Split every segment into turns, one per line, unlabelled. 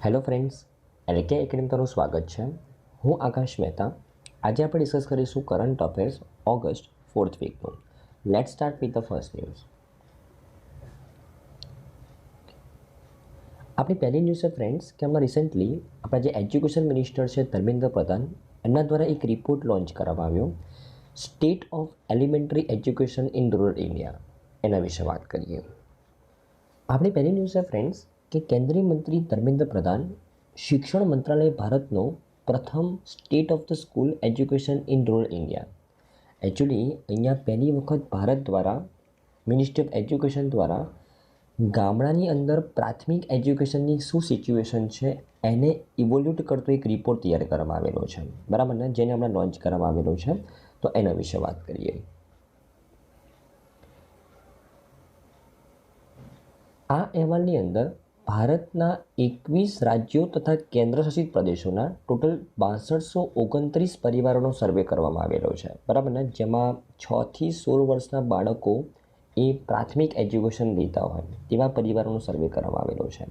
Hello friends, LK academy તમારું સ્વાગત છે. હું આકાશ મહેતા. આજે આપણે ડિસ્કસ કરીશું કરંટ અફેર્સ ઓગસ્ટ 4th વીકનું. Let's start with the first news. આપણી પહેલી ન્યૂઝ છે ફ્રેન્ડ્સ કે હમણાં રિસેન્ટલી આપણા જે એજ્યુકેશન મિનિસ્ટર છે ધર્મેન્દ્ર પ્રધાન, એમના દ્વારા એક રિપોર્ટ લોન્ચ કરવામાં આવ્યો, state of elementary education in rural India. એના વિશે વાત કરીએ. આપણી પહેલી ન્યૂઝ છે ફ્રેન્ડ્સ કે કેન્દ્રીય મંત્રી ધર્મેન્દ્ર પ્રધાન શિક્ષણ મંત્રાલય ભારતનો પ્રથમ state of the school education in rural India. Actually અહીંયા પહેલી વખત ભારત દ્વારા મિનિસ્ટ્રી ઓફ એજ્યુકેશન દ્વારા ગામડાની અંદર પ્રાથમિક એજ્યુકેશનની શું સિચ્યુએશન છે એને ઇવોલ્યુટ કરતો એક રિપોર્ટ તૈયાર કરવામાં આવેલો છે, બરાબર ને, જેને હમણાં લોન્ચ કરવામાં આવેલો છે. તો એના વિશે વાત કરીએ. આ અહેવાલની અંદર ભારતના 21 રાજ્યો તથા કેન્દ્રશાસિત પ્રદેશોના ટોટલ 6229 પરિવારોનો સર્વે કરવામાં આવેલો છે, બરાબર ને, જેમાં 6 થી 16 વર્ષના બાળકો એ પ્રાથમિક એજ્યુકેશન લેતા હોય તેવા પરિવારોનો સર્વે કરવામાં આવેલો છે.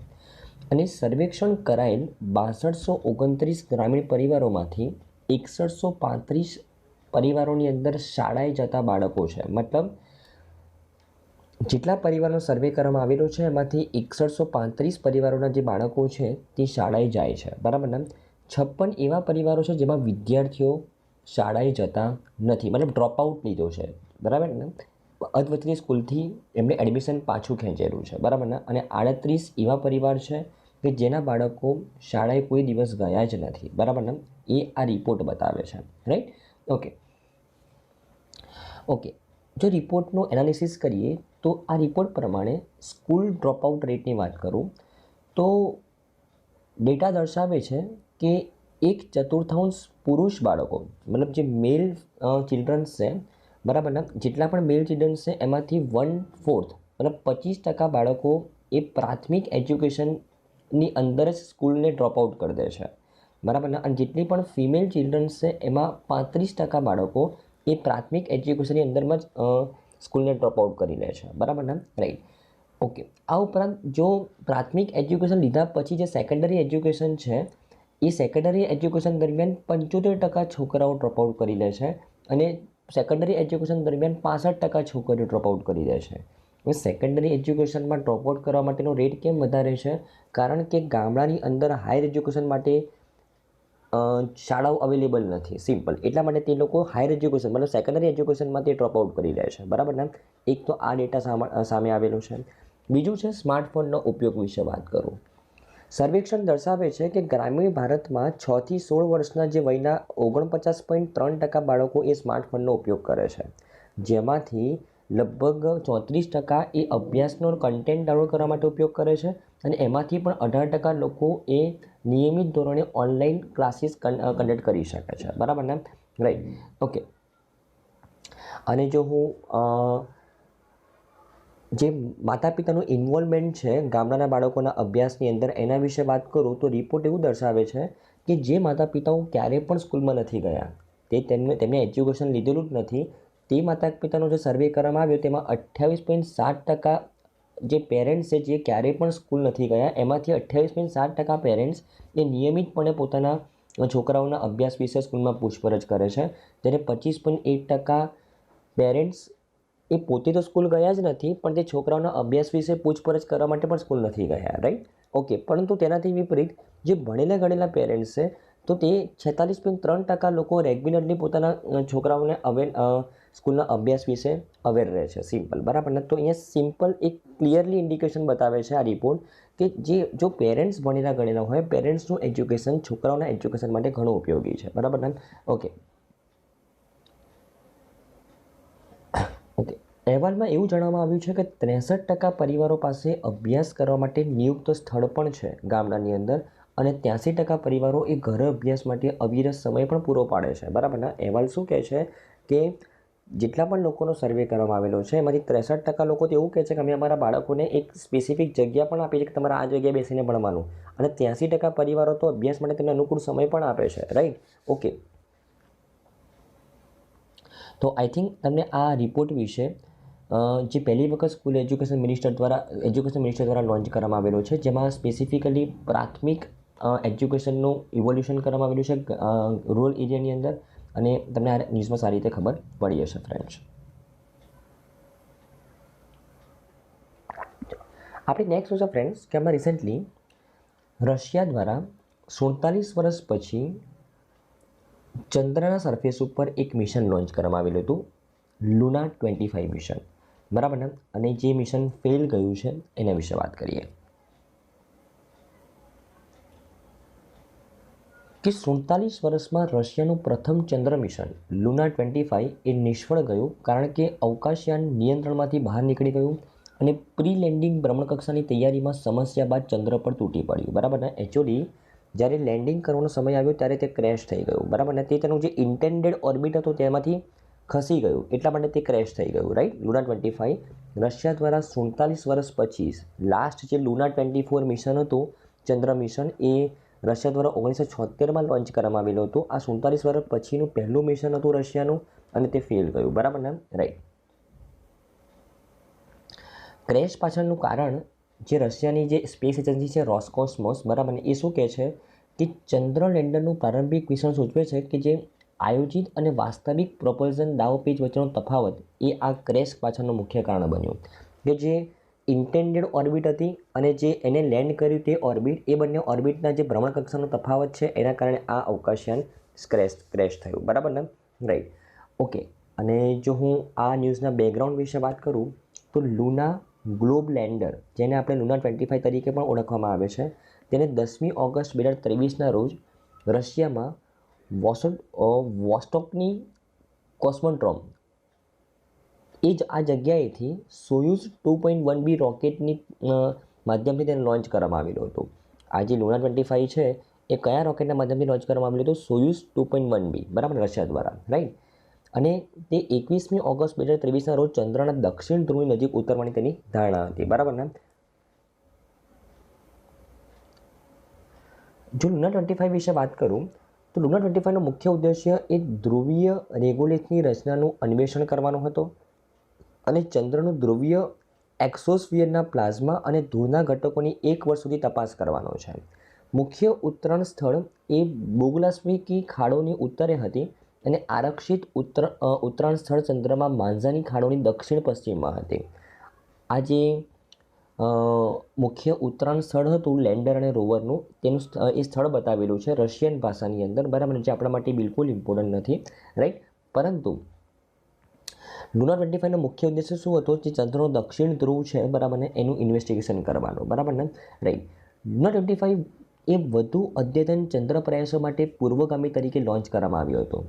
અને સર્વેક્ષણ કરાયેલ 6229 ગ્રામીણ પરિવારોમાંથી 6135 પરિવારોની અંદર શાળાએ જતા બાળકો છે. મતલબ જેટલા પરિવારનો સર્વે કરવામાં આવેલો છે એમાંથી 6135 પરિવારોના જે બાળકો છે તે શાળાએ જાય છે, બરાબર ને. 56 એવા પરિવારો છે જેમાં વિદ્યાર્થીઓ શાળાએ જતા નથી, મતલબ ડ્રોપ આઉટ લીધો છે, બરાબર ને, અધવચ્ચેની સ્કૂલથી એમને એડમિશન પાછું ખેંચેલું છે, બરાબર ને. અને 38 એવા પરિવાર છે કે જેના બાળકો શાળાએ કોઈ દિવસ ગયા જ નથી, બરાબર ને. એ આ રિપોર્ટ બતાવે છે, રાઈટ. ઓકે. જો રિપોર્ટનું એનાલિસિસ કરીએ તો આ રિપોર્ટ પ્રમાણે સ્કૂલ ડ્રોપઆઉટ રેટની વાત કરું તો ડેટા દર્શાવે છે કે 1/4 પુરુષ બાળકો, મતલબ જે મેલ ચિલ્ડ્રન્સ છે, બરાબર ને, જેટલા પણ મેલ ચિલ્ડ્રન્સ છે એમાંથી 1/4 મતલબ 25% બાળકો એ પ્રાથમિક એજ્યુકેશનની અંદર જ સ્કૂલને ડ્રોપઆઉટ કરી દે છે, બરાબર ને. અને જેટલી પણ ફિમેલ ચિલ્ડ્રન્સ છે એમાં 35% બાળકો એ પ્રાથમિક એજ્યુકેશનની અંદરમાં જ સ્કૂલને ડ્રોપઆઉટ કરી લે છે, બરાબર ને, રાઈટ. ઓકે. આ ઉપરાંત જો પ્રાથમિક એજ્યુકેશન લીધા પછી જે સેકન્ડરી એજ્યુકેશન છે એ સેકન્ડરી એજ્યુકેશન દરમિયાન 75% છોકરાઓ ડ્રોપઆઉટ કરી લે છે અને સેકન્ડરી એજ્યુકેશન દરમિયાન 65% છોકરીઓ ડ્રોપઆઉટ કરી દે છે. હવે સેકન્ડરી એજ્યુકેશનમાં ડ્રોપઆઉટ કરવા માટેનો રેટ કેમ વધારે છે? કારણ કે ગામડાની અંદર હાયર એજ્યુકેશન માટે શાળાઓ અવેલેબલ નથી, સિમ્પલ. એટલા માટે તે લોકો હાયર એજ્યુકેશન મતલબ સેકન્ડરી એજ્યુકેશનમાં તે ડ્રોપઆઉટ કરી લે છે, બરાબર ને. એક તો આ ડેટા સામે આવેલું છે. બીજું છે સ્માર્ટફોનનો ઉપયોગ વિશે વાત કરું. સર્વેક્ષણ દર્શાવે છે કે ગ્રામીણ ભારતમાં 6 થી 16 વર્ષના જે વયના 49.3% બાળકો એ સ્માર્ટફોનનો ઉપયોગ કરે છે, જેમાંથી લગભગ 34% એ અભ્યાસનો કન્ટેન્ટ ડાઉનલોડ કરવા માટે ઉપયોગ કરે છે અને એમાંથી પણ 18% લોકો એ નિયમિત ધોરણે ઓનલાઈન ક્લાસીસ કન્ડક્ટ કરી શકે છે, બરાબર ને, રાઈટ. ઓકે. અને જો હું જે માતા પિતાનું ઇન્વોલ્વમેન્ટ છે ગામડાના બાળકોના અભ્યાસની અંદર એના વિશે વાત કરું તો રિપોર્ટ એવું દર્શાવે છે કે જે માતા પિતાઓ ક્યારેય પણ સ્કૂલમાં નથી ગયા, તેમને એજ્યુકેશન લીધેલું જ નથી, તે માતા પિતાનો જે સર્વે કરવામાં આવ્યો તેમાં 28.7% જે પેરેન્ટ્સ છે જે ક્યારેય પણ સ્કૂલ નથી ગયા, એમાંથી 28.7% પેરેન્ટ્સ એ નિયમિતપણે પોતાના છોકરાઓના અભ્યાસ વિશે સ્કૂલમાં પૂછપરછ કરે છે, જ્યારે 25.8% પેરેન્ટ્સ એ પોતે તો સ્કૂલ ગયા જ નથી પણ તે છોકરાઓના અભ્યાસ વિશે પૂછપરછ કરવા માટે પણ સ્કૂલ નથી ગયા, રાઈટ. ઓકે. પરંતુ તેનાથી વિપરીત જે ભણેલા ગણેલા પેરેન્ટ્સ છે તો તે 46.3% લોકો રેગ્યુલરલી પોતાના છોકરાઓને સ્કૂલના અભ્યાસ વિશે અવેર રહે છે, સિમ્પલ, બરાબર ને. તો અહીંયા સિમ્પલ એક ક્લિયરલી ઇન્ડિકેશન બતાવે છે આ રિપોર્ટ કે જો પેરેન્ટ્સ ભણેલા ગણેલા હોય, પેરેન્ટ્સનું એજ્યુકેશન છોકરાઓના એજ્યુકેશન માટે ઘણું ઉપયોગી છે, બરાબર ને. ઓકે. અહેવાલમાં એવું જણાવવામાં આવ્યું છે કે 63% પરિવારો પાસે અભ્યાસ કરવા માટે નિયુક્ત સ્થળ પણ છે ગામડાની અંદર અને 83% પરિવારો એ ઘર અભ્યાસ માટે અવિરત સમય પણ પૂરો પાડે છે, બરાબર ને. અહેવાલ શું કહે છે કે જેટલા પણ લોકોનો સર્વે કરવામાં આવેલો છે એમાંથી 63% લોકો તો એવું કહે છે કે અમે અમારા બાળકોને એક સ્પેસિફિક જગ્યા પણ આપીએ છીએ કે તમારે આ જગ્યાએ બેસીને ભણવાનું, અને 83% પરિવારો તો અભ્યાસ માટે તેમને અનુકૂળ સમય પણ આપે છે, રાઈટ. ઓકે. તો આઈ થિંક તમને આ રિપોર્ટ વિશે જે પહેલી વખત એજ્યુકેશન મિનિસ્ટર દ્વારા લોન્ચ કરવામાં આવેલો છે, જેમાં સ્પેસિફિકલી પ્રાથમિક એજ્યુકેશનનું ઇવોલ્યુશન કરવામાં આવેલું છે રૂરલ એરિયાની અંદર, અને તમને આ ન્યૂઝમાં સારી રીતે ખબર પડી હશે ફ્રેન્ડ્સ. આપણે નેક્સ્ટ જોશે ફ્રેન્ડ્સ કે આમાં રિસેન્ટલી રશિયા દ્વારા 47 વર્ષ પછી ચંદ્રના સરફેસ ઉપર એક મિશન લોન્ચ કરવામાં આવેલું હતું, લુના 25 મિશન, બરાબર ને. અને જે મિશન ફેલ ગયું છે એના વિશે વાત કરીએ કે 47 વર્ષમાં રશિયાનું પ્રથમ ચંદ્ર મિશન લુના 25 એ નિષ્ફળ ગયું, કારણ કે અવકાશયાન નિયંત્રણમાંથી બહાર નીકળી ગયું અને પ્રી લેન્ડિંગ ભ્રમણકક્ષાની તૈયારીમાં સમસ્યા બાદ ચંદ્ર પર તૂટી પડ્યું, બરાબર ને. એકચ્યુઅલી જ્યારે લેન્ડિંગ કરવાનો સમય આવ્યો ત્યારે તે ક્રેશ થઈ ગયું, બરાબર ને. તે તેનું જે ઇન્ટેન્ડેડ ઓર્બિટ હતું તેમાંથી ખસી ગયું, એટલા માટે તે ક્રેશ થઈ ગયું, રાઈટ. લુના 25 રશિયા દ્વારા 47 વર્ષ પછી લાસ્ટ જે લુના 24 મિશન હતું, ચંદ્ર મિશન, એ રશિયા દ્વારા 1976માં લોન્ચ કરવામાં આવેલું હતું. આ 47 વર્ષ પછીનું પહેલું મિશન હતું રશિયાનું, અને તે ફેલ ગયું, બરાબર ને, રાઈટ. ક્રેશ પાછળનું કારણ જે રશિયાની જે સ્પેસ એજન્સી છે રોસકોસ્મોસ, બરાબર ને, એ શું કહે છે કે ચંદ્ર લેન્ડરનું પ્રારંભિક મિશન સૂચવે છે કે જે આયોજિત અને વાસ્તવિક પ્રોપલ્ઝન દાવપેચ વચ્ચેનો તફાવત એ આ ક્રેશ પાછળનું મુખ્ય કારણ બન્યું, કે જે ઇન્ટેન્ડેડ ઓર્બિટ હતી અને જે એને લેન્ડ કર્યું તે ઓર્બિટ, એ બંને ઓર્બિટના જે ભ્રમણકક્ષાનો તફાવત છે એના કારણે આ અવકાશયાન ક્રેશ થયું, બરાબર ને, રાઈટ. ઓકે. અને જો હું આ ન્યૂઝના બેકગ્રાઉન્ડ વિશે વાત કરું તો લુના ગ્લોબ લેન્ડર, જેને આપણે લુના 25 તરીકે પણ ઓળખવામાં આવે છે, તેને 10મી ઓગસ્ટ 2023ના રોજ રશિયામાં વોસ્ટોકની કોસ્મોડ્રોમ એ જ આ જગ્યાએથી સોયુઝ 2.1B રોકેટની માધ્યમથી તેને લોન્ચ કરવામાં આવેલું હતું. આ જે લુના 25 છે એ કયા રોકેટના માધ્યમથી લોન્ચ કરવામાં આવેલું હતું? સોયુઝ 2.1B, બરાબર, રશિયા દ્વારા, રાઈટ. અને તે 21મી ઓગસ્ટ 2023ના રોજ ચંદ્રના દક્ષિણ ધ્રુવની નજીક ઉતરવાની તેની ધારણા હતી, બરાબર ને. જો લુના 25 વિશે વાત કરું તો લુના 25નો મુખ્ય ઉદ્દેશ્ય એ ધ્રુવીય રેગોલેથની રચનાનું અન્વેષણ કરવાનો હતો અને ચંદ્રનું ધ્રુવીય એક્સોસ્ફિયરના પ્લાઝમા અને ધૂળના ઘટકોની 1 વર્ષ સુધી તપાસ કરવાનો છે. મુખ્ય ઉતરાણ સ્થળ એ બોગલાસ્વિકી ખાડોની ઉત્તરે હતી અને આરક્ષિત ઉતરાણ સ્થળ ચંદ્રમાં માંઝાની ખાડોની દક્ષિણ પશ્ચિમમાં હતી. આ જે મુખ્ય ઉતરાણ સ્થળ હતું લેન્ડર અને રોવરનું, તેનું એ સ્થળ બતાવેલું છે રશિયન ભાષાની અંદર, બરાબર, જે આપણા માટે બિલકુલ ઇમ્પોર્ટન્ટ નથી, રાઈટ. પરંતુ લુના 25નો મુખ્ય ઉદ્દેશ્ય શું હતો? જે ચંદ્રનો દક્ષિણ ધ્રુવ છે, બરાબર ને, એનું ઇન્વેસ્ટિગેશન કરવાનું, બરાબર ને, રાઈટ. લુના 25 એ વધુ અદ્યતન ચંદ્ર પ્રયાસો માટે પૂર્વગામી તરીકે લોન્ચ કરવામાં આવ્યો હતો.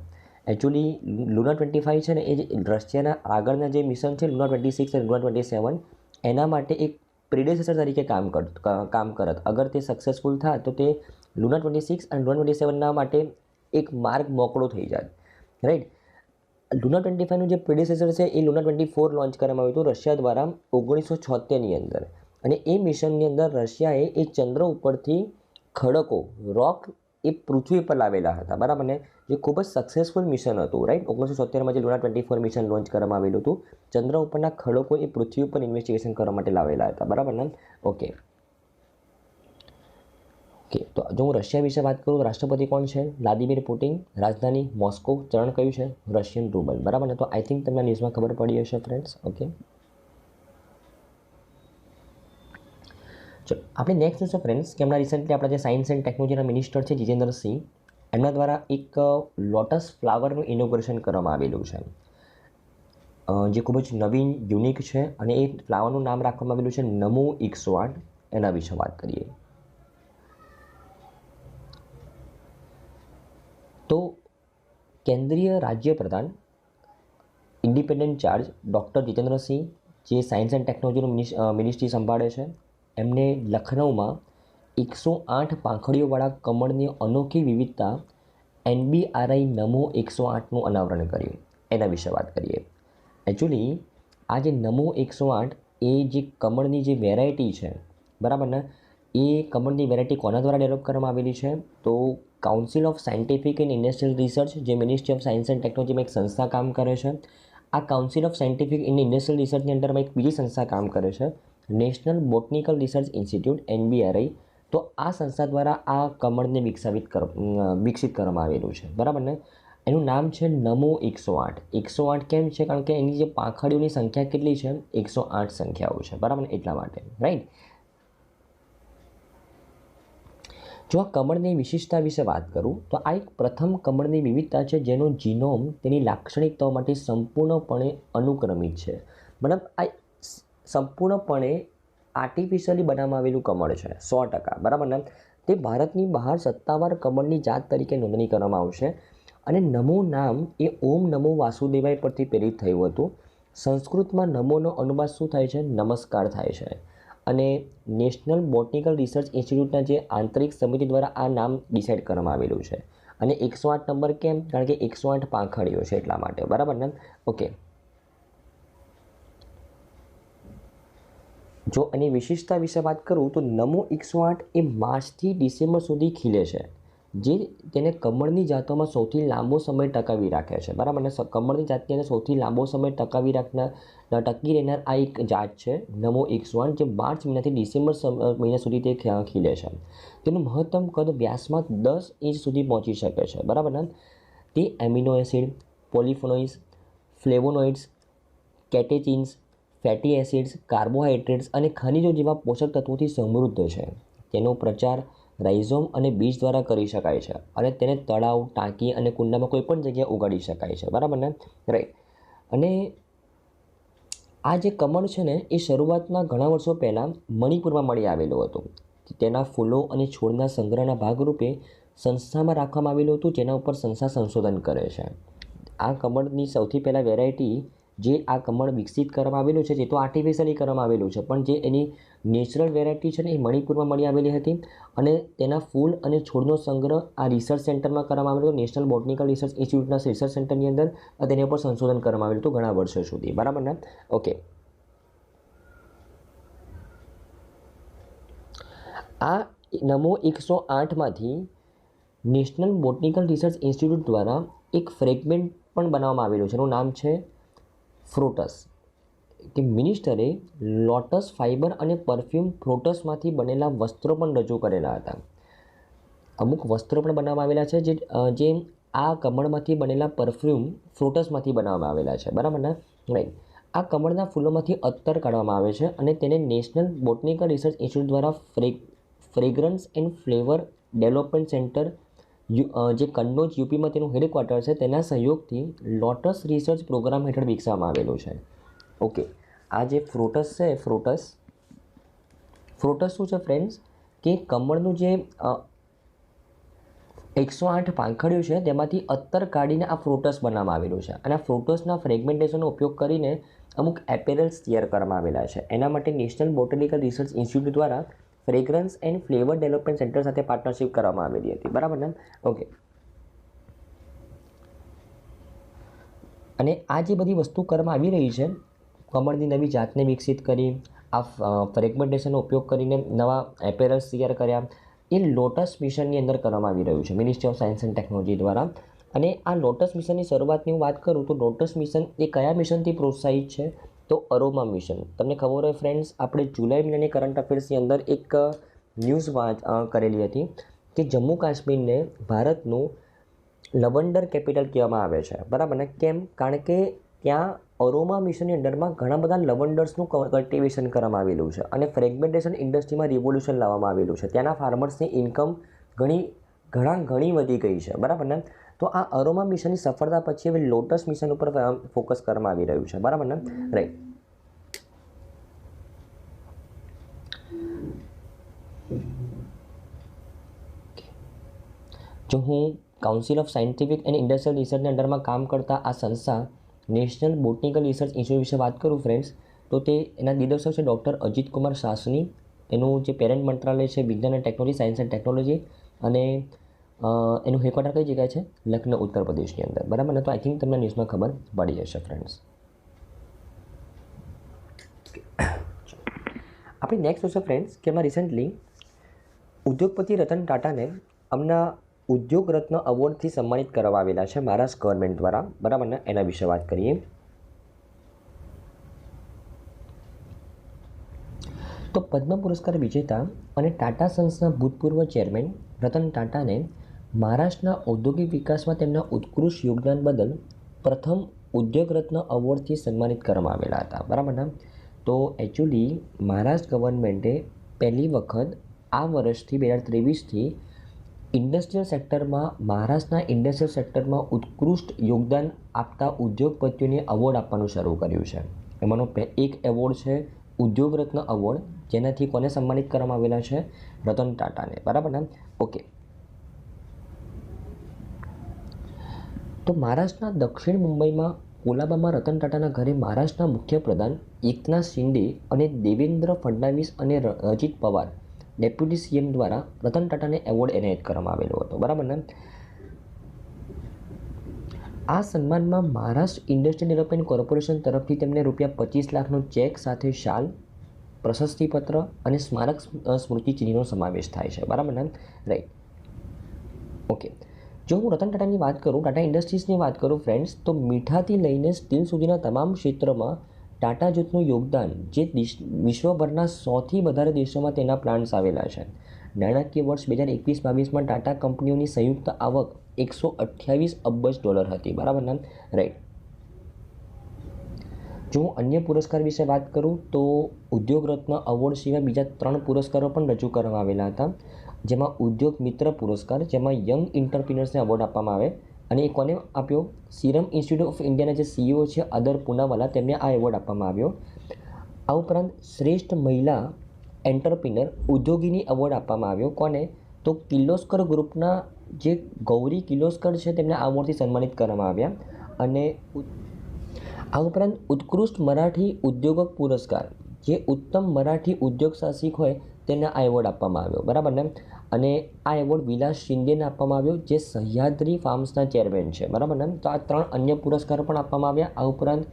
એકચ્યુઅલી લુના 25 છે ને એ રશિયાના આગળના જે મિશન છે લુના 26 અને લુના 27 એના માટે એક પ્રિડેસેસર તરીકે કામ કરત. અગર તે સક્સેસફુલ થાય તો તે લુના 26 અને લુના 27ના માટે એક માર્ગ મોકળો થઈ જાય, રાઈટ. લુના 25નું જે પ્રિડેસેસર છે એ લુના 24 લોન્ચ કરવામાં આવ્યું હતું રશિયા દ્વારા 1976ની અંદર, અને એ મિશનની અંદર રશિયાએ એ ચંદ્ર ઉપરથી ખડકો રોક એ પૃથ્વી પર લાવેલા હતા, બરાબર ને, જે ખૂબ જ સક્સેસફુલ મિશન હતું, રાઈટ. 1976માં જે લુના 24 મિશન લોન્ચ કરવામાં આવેલું હતું, ચંદ્ર ઉપરના ખડકો એ પૃથ્વી ઉપર ઇન્વેસ્ટિગેશન કરવા માટે લાવેલા હતા, બરાબર ને. ઓકે. તો જો હું રશિયા વિશે વાત કરું તો રાષ્ટ્રપતિ કોણ છે? Vladimir Putin. રાજધાની મોસ્કો. ચલણ કયું છે? રશિયન રૂબલ, બરાબર ને. તો આઈ થિંક તમને ન્યૂઝમાં ખબર પડી હશે ફ્રેન્ડ્સ. ઓકે, ચલો આપણે નેક્સ્ટ જોઈશું ફ્રેન્ડ્સ કે હમણાં રિસેન્ટલી આપણા જે સાયન્સ એન્ડ ટેકનોલોજીના મિનિસ્ટર છે જીતેન્દ્રસિંહ, એમના દ્વારા એક લોટસ ફ્લાવરનું ઇનોગ્રેશન કરવામાં આવેલું છે, જે ખૂબ જ નવીન યુનિક છે, અને એ ફ્લાવરનું નામ રાખવામાં આવેલું છે નમો 108. એના વિશે વાત કરીએ તો કેન્દ્રીય રાજ્ય પ્રધાન ઇન્ડિપેન્ડન્ટ ચાર્જ ડૉક્ટર જીતેન્દ્રસિંહ, જે સાયન્સ એન્ડ ટેકનોલોજીનું મિનિસ્ટ્રી સંભાળે છે, એમને લખનઉમાં 108 પાંખડીઓવાળા કમળની અનોખી વિવિધતા NBRI નમો 108નું અનાવરણ કર્યું. એના વિશે વાત કરીએ. એકચ્યુઅલી આ જે નમો 108 એ જે કમળની જે વેરાયટી છે, બરાબર ને, એ કમળની વેરાયટી કોના દ્વારા ડેવલપ કરવામાં આવેલી છે? તો council of scientific and industrial research, જે મિનિસ્ટ્રી ઓફ સાયન્સ એન્ડ ટેકનોલોજીમાં એક સંસ્થા કામ કરે છે. આ council of scientific and industrial રિસર્ચની અંડરમાં એક બીજી સંસ્થા કામ કરે છે, national botanical research institute NBRI, તો આ સંસ્થા દ્વારા આ કમળને વિકસિત કરવામાં આવેલું છે, બરાબર ને. એનું નામ છે નમો 108. 108 કેમ છે? કારણ કે એની જે પાંખડીઓની સંખ્યા કેટલી છે? 108 સંખ્યાઓ છે, બરાબર ને, એટલા માટે, રાઈટ. જો આ કમળની વિશિષ્ટતા વિશે વાત કરું તો આ એક પ્રથમ કમળની વિવિધતા છે જેનો જીનોમ તેની લાક્ષણિકતાઓ માટે સંપૂર્ણપણે અનુક્રમિત છે. મતલબ આ સંપૂર્ણપણે આર્ટિફિશિયલી બનાવવામાં આવેલું કમળ છે, 100%, બરાબર ને. તે ભારતની બહાર સત્તાવાર કમળની જાત તરીકે નોંધણી કરવામાં આવશે. અને નમો નામ એ ઓમ નમો વાસુદેવાય પરથી પ્રેરિત થયું હતું. સંસ્કૃતમાં નમોનો અનુવાદ શું થાય છે? નમસ્કાર થાય છે. અને નેશનલ બોટનિકલ રિસર્ચ ઇન્સ્ટિટ્યૂટના જે આંતરિક સમિતિ દ્વારા આ નામ ડિસાઇડ કરવામાં આવેલું છે. અને 108 નંબર કેમ? કારણ કે 108 પાંખડીઓ છે એટલા માટે, બરાબર ને. ઓકે, જો એની વિશિષ્ટતા વિશે વાત કરું તો નમો 108 એ માર્ચથી ડિસેમ્બર સુધી ખીલે છે, જે તેને કમળની જાતોમાં સૌથી લાંબો સમય ટકાવી રાખે છે, બરાબર ને. કમળની જાતની અંદર સૌથી લાંબો સમય ટકી રહેનાર આ એક જાત છે નમો 108, જે માર્ચ મહિનાથી ડિસેમ્બર મહિના સુધી તે ખીલે છે. તેનું મહત્તમ કદ વ્યાસમાં 10 ઇંચ સુધી પહોંચી શકે છે, બરાબર ને. તે amino acid, polyphenoids, flavonoids, catechins, fatty acids, carbohydrates અને ખનિજો જેવા પોષક તત્વોથી સમૃદ્ધ છે. તેનો પ્રચાર રાઇઝોમ અને બીજ દ્વારા કરી શકાય છે અને તેને તળાવ, ટાંકી અને કુંડામાં કોઈ પણ જગ્યાએ ઉગાડી શકાય છે, બરાબર ને, રાઈટ. અને આ જે કમળ છે ને એ શરૂઆતમાં ઘણા વર્ષો પહેલાં મણિપુરમાં મળી આવેલું હતું. તેના ફૂલો અને છોડના સંગ્રહના ભાગરૂપે સંસ્થામાં રાખવામાં આવેલું હતું, જેના ઉપર સંસ્થા સંશોધન કરે છે. આ કમળની સૌથી પહેલાં વેરાયટી જે આ કમળ વિકસિત કરવામાં આવેલું છે, જે તો આર્ટિફિશિયલી કરવામાં આવેલું છે, પણ જે એની નેચરલ વેરાયટી છે ને એ મણિપુરમાં મળી આવેલી હતી. અને તેના ફૂલ અને છોડનો સંગ્રહ આ રિસર્ચ સેન્ટરમાં કરવામાં આવેલો, નેશનલ બોટનિકલ રિસર્ચ ઇન્સ્ટિટ્યૂટના રિસર્ચ સેન્ટરની અંદર તેની ઉપર સંશોધન કરવામાં આવેલું હતું ઘણા વર્ષો સુધી, બરાબર ને. ઓકે, આ નમો 108માંથી નેશનલ બોટનિકલ રિસર્ચ ઇન્સ્ટિટ્યૂટ દ્વારા એક ફ્રેગમેન્ટ પણ બનાવવામાં આવેલું છે. એનું નામ છે ફ્રોટસ. કે મિનિસ્ટરે લોટસ ફાઇબર અને પરફ્યુમ ફ્રોટસમાંથી બનેલા વસ્ત્રો પણ રજૂ કરેલા હતા. અમુક વસ્ત્રો પણ બનાવવામાં આવેલા છે જે આ કમળમાંથી બનેલા પરફ્યુમ ફ્રોટસમાંથી બનાવવામાં આવેલા છે, બરાબર ને, રાઈટ. આ કમળના ફૂલોમાંથી અત્તર કાઢવામાં આવે છે અને તેને નેશનલ બોટનિકલ રિસર્ચ ઇન્સ્ટિટ્યૂટ દ્વારા fragrance and flavour development centre જે કન્નોજ યુપીમાં તેનું હેડક્વાર્ટર છે, તેના સહયોગથી લોટસ રિસર્ચ પ્રોગ્રામ હેઠળ વિકસાવવામાં આવેલું છે. ઓકે, આ જે ફ્રોટસ છે, ફ્રોટસ શું છે ફ્રેન્ડ્સ? કે કમળનું જે 108 પાંખડીઓ છે તેમાંથી અત્તર કાઢીને આ ફ્રોટસ બનાવવામાં આવેલું છે. અને આ ફ્રોટસના ફ્રેગમેન્ટેશનનો ઉપયોગ કરીને અમુક એપેરલ્સ તૈયાર કરવામાં આવેલા છે. એના માટે નેશનલ બોટનિકલ રિસર્ચ ઇન્સ્ટિટ્યૂટ દ્વારા fragrance and flavour development centre સાથે પાર્ટનરશિપ કરવામાં આવેલી હતી, બરાબર ને. ઓકે, અને આ જે બધી વસ્તુ કરવામાં આવી રહી છે, કમળની નવી જાતને વિકસિત કરી, આ ફ્રેગમેન્ટેશનનો ઉપયોગ કરીને નવા એપેરલ્સ તૈયાર કર્યા, એ લોટસ મિશનની અંદર કરવામાં આવી રહ્યું છે, ministry of science and technology દ્વારા. અને આ લોટસ મિશનની શરૂઆતની હું વાત કરું તો લોટસ મિશન એ કયા મિશનથી પ્રોત્સાહિત છે? તો અરોમા મિશન. તમને ખબર હોય ફ્રેન્ડ્સ, આપણે જુલાઈ મહિનાની કરંટ અફેર્સની અંદર એક ન્યૂઝ કરેલી હતી કે જમ્મુ કાશ્મીરને ભારતનું લવંડર કેપિટલ કહેવામાં આવે છે, બરાબર ને. કેમ? કારણ કે ત્યાં અરોમા મિશનની અંડરમાં ઘણા બધા લવંડર્સનું કલ્ટિવેશન કરવામાં આવેલું છે અને ફ્રેગમેન્ટેશન ઇન્ડસ્ટ્રીમાં રિવોલ્યુશન લાવવામાં આવેલું છે. ત્યાંના ફાર્મર્સની ઇન્કમ ઘણી વધી ગઈ છે, બરાબર ને. તો આ અરોમા મિશનની સફળતા પછી હવે લોટસ મિશન ઉપર ફોકસ કરવામાં આવી રહ્યું છે, બરાબર ને, રાઈટ. જો હું council of scientific and industrial રિસર્ચના અંડરમાં કામ કરતા આ સંસ્થા નેશનલ બોટનિકલ રિસર્ચ ઇન્સ્ટિટ્યૂટ વિશે વાત કરું ફ્રેન્ડ્સ, તો તે એના નિર્દેશક છે ડૉક્ટર અજીત કુમાર સાસની. એનું જે પેરેન્ટ મંત્રાલય છે વિજ્ઞાન અને ટેકનોલોજી, સાયન્સ એન્ડ ટેકનોલોજી, અને એનું હેડક્વાર્ટર કઈ જગ્યાએ છે? લખનઉ, ઉત્તર પ્રદેશની અંદર, બરાબર ને. તો આઈ થિંક તમને ન્યૂઝમાં ખબર પડી જશે ફ્રેન્ડ્સ. આપણી નેક્સ્ટ છે ફ્રેન્ડ્સ કે એમાં રિસેન્ટલી ઉદ્યોગપતિ રતન ટાટાને હમણાં ઉદ્યોગ રત્ન એવોર્ડથી સન્માનિત કરવામાં આવેલા છે મહારાષ્ટ્ર ગવર્મેન્ટ દ્વારા, બરાબર ને. એના વિશે વાત કરીએ તો પદ્મ પુરસ્કાર વિજેતા અને ટાટા સન્સના ભૂતપૂર્વ ચેરમેન રતન ટાટાને મહારાષ્ટ્રના ઔદ્યોગિક વિકાસમાં તેમના ઉત્કૃષ્ટ યોગદાન બદલ પ્રથમ ઉદ્યોગ રત્ન એવોર્ડથી સન્માનિત કરવામાં આવેલા હતા, બરાબર ને? તો એકચ્યુઅલી મહારાષ્ટ્ર ગવર્મેન્ટે પહેલી વખત આ વર્ષથી 2023થી ઇન્ડસ્ટ્રીયલ સેક્ટરમાં મહારાષ્ટ્રના ઇન્ડસ્ટ્રીયલ સેક્ટરમાં ઉત્કૃષ્ટ યોગદાન આપતા ઉદ્યોગપતિઓને એવોર્ડ આપવાનું શરૂ કર્યું છે. એમાંનો એક એવોર્ડ છે ઉદ્યોગ રત્ન એવોર્ડ, જેનાથી કોને સન્માનિત કરવામાં આવેલા છે? રતન ટાટાને, બરાબર ને? ઓકે. તો મહારાષ્ટ્રના દક્ષિણ મુંબઈમાં કોલાબામાં રતન ટાટાના ઘરે મહારાષ્ટ્રના મુખ્યપ્રધાન એકનાથ શિંદે અને દેવેન્દ્ર ફડણવીસ અને અજીત પવાર ડેપ્યુટી સીએમ દ્વારા રતન ટાટાને એવોર્ડ એનાયત કરવામાં આવેલો હતો, બરાબર ને? આ સન્માનમાં મહારાષ્ટ્ર ઇન્ડસ્ટ્રી ડેવલપમેન્ટ કોર્પોરેશન તરફથી તેમને ₹25 લાખનો ચેક સાથે શાલ, પ્રશસ્તિપત્ર અને સ્મારક સ્મૃતિ ચિહ્નનો સમાવેશ થાય છે, બરાબર ને? રાઈટ. ઓકે. જો હું રતન ટાટાની વાત કરું, ટાટા ઇન્ડસ્ટ્રીઝની વાત કરું ફ્રેન્ડ્સ, તો મીઠાથી લઈને સ્ટીલ સુધીના તમામ ક્ષેત્રમાં ટાટા જૂથનું યોગદાન, જે વિશ્વભરના 100થી વધારે દેશોમાં તેના પ્લાન્ટ્સ આવેલા છે. નાણાકીય વર્ષ 2021-22માં ટાટા કંપનીઓની સંયુક્ત આવક $128 અબજ હતી, બરાબર ને? રાઈટ. જો હું અન્ય પુરસ્કાર વિશે વાત કરું તો ઉદ્યોગ રત્ન એવોર્ડ સિવાય બીજા 3 પુરસ્કારો પણ રજૂ કરવામાં આવેલા હતા, જેમાં ઉદ્યોગ મિત્ર પુરસ્કાર, જેમાં યંગ એન્ટરપ્રિન્યોર્સને એવોર્ડ આપવામાં આવે, અને એ કોને આપ્યો? સીરમ ઇન્સ્ટિટ્યૂટ ઓફ ઇન્ડિયાના જે CEO છે અદર પૂનાવાલા, તેમને આ એવોર્ડ આપવામાં આવ્યો. આ ઉપરાંત શ્રેષ્ઠ મહિલા એન્ટરપ્રિન્યોર ઉદ્યોગીની એવોર્ડ આપવામાં આવ્યો. કોને? તો કિર્લોસ્કર ગ્રુપના જે ગૌરી કિર્લોસ્કર છે, તેમને આ એવોર્ડથી સન્માનિત કરવામાં આવ્યા. અને આ ઉપરાંત ઉત્કૃષ્ટ મરાઠી ઉદ્યોગક પુરસ્કાર, જે ઉત્તમ મરાઠી ઉદ્યોગ સાહસિક હોય તેને આ એવોર્ડ આપવામાં આવ્યો, બરાબર ને? અને આ એવોર્ડ વિલાસ શિંદેને આપવામાં આવ્યો, જે સહ્યાદ્રી ફાર્મ્સના ચેરમેન છે, બરાબર ને? તો આ 3 અન્ય પુરસ્કારો પણ આપવામાં આવ્યા. આ ઉપરાંત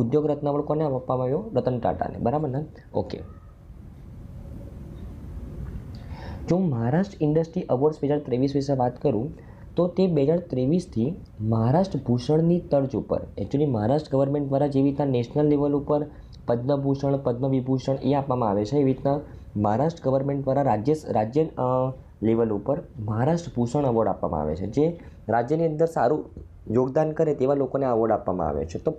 ઉદ્યોગ રત્ન એવોર્ડ કોને આપવામાં આવ્યો? રતન ટાટાને, બરાબર ને? ઓકે. જો મહારાષ્ટ્ર ઇન્ડસ્ટ્રી એવોર્ડ્સ 2023 વિશે વાત કરું તો તે 2023થી મહારાષ્ટ્ર ભૂષણની તર્જ ઉપર, એકચ્યુઅલી મહારાષ્ટ્ર ગવર્મેન્ટ દ્વારા જેવી રીતના નેશનલ લેવલ ઉપર પદ્મભૂષણ, પદ્મવિભૂષણ એ આપવામાં આવે છે, એવી રીતના મહારાષ્ટ્ર ગવર્મેન્ટ દ્વારા રાજ્ય લેવલ ઉપર મહારાષ્ટ્ર ભૂષણ એવોર્ડ આપવામાં આવે છે. જે રાજ્યની અંદર સારું યોગદાન કરે તેવા લોકોને એવોર્ડ આપવામાં આવે છે. તો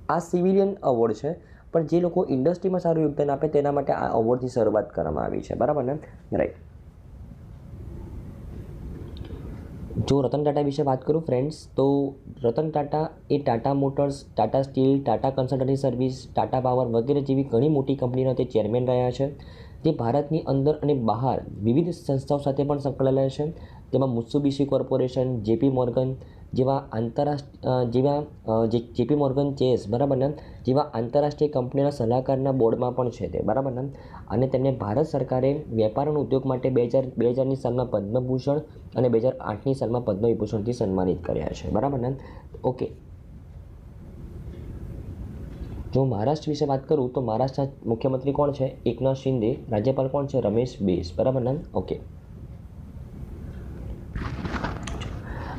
આ સિવિલિયન એવોર્ડ છે, પણ જે લોકો ઇન્ડસ્ટ્રીમાં સારું યોગદાન આપે તેના માટે આ એવોર્ડની શરૂઆત કરવામાં આવી છે, બરાબર ને? રાઈટ. જો રતન ટાટા વિશે વાત કરું ફ્રેન્ડ્સ, તો રતન ટાટા એ Tata motors, Tata steel, Tata consultancy service, Tata power વગેરે જેવી ઘણી મોટી કંપનીના તે ચેરમેન રહ્યા છે. તે ભારતની અંદર અને બહાર વિવિધ સંસ્થાઓ સાથે પણ સંકળાયેલા છે. તેમાં મિત્સુબિશી કોર્પોરેશન, જેપી મોર્ગન જેવા જેપી મોર્ગન ચેસ, બરાબર ને? જેવા આંતરરાષ્ટ્રીય કંપનીના સલાહકારના બોર્ડમાં પણ છે તે, બરાબર ને? અને તેમને ભારત સરકારે વેપાર અને ઉદ્યોગ માટે 2000ની સાલમાં પદ્મભૂષણ અને 2008ની સાલમાં પદ્મવિભૂષણથી સન્માનિત કર્યા છે, બરાબર ને? ઓકે. જો મહારાષ્ટ્ર વિશે વાત કરું તો મહારાષ્ટ્રના મુખ્યમંત્રી કોણ છે? એકનાથ શિંદે. રાજ્યપાલ કોણ છે? રમેશ બેસ, બરાબર ને? ઓકે.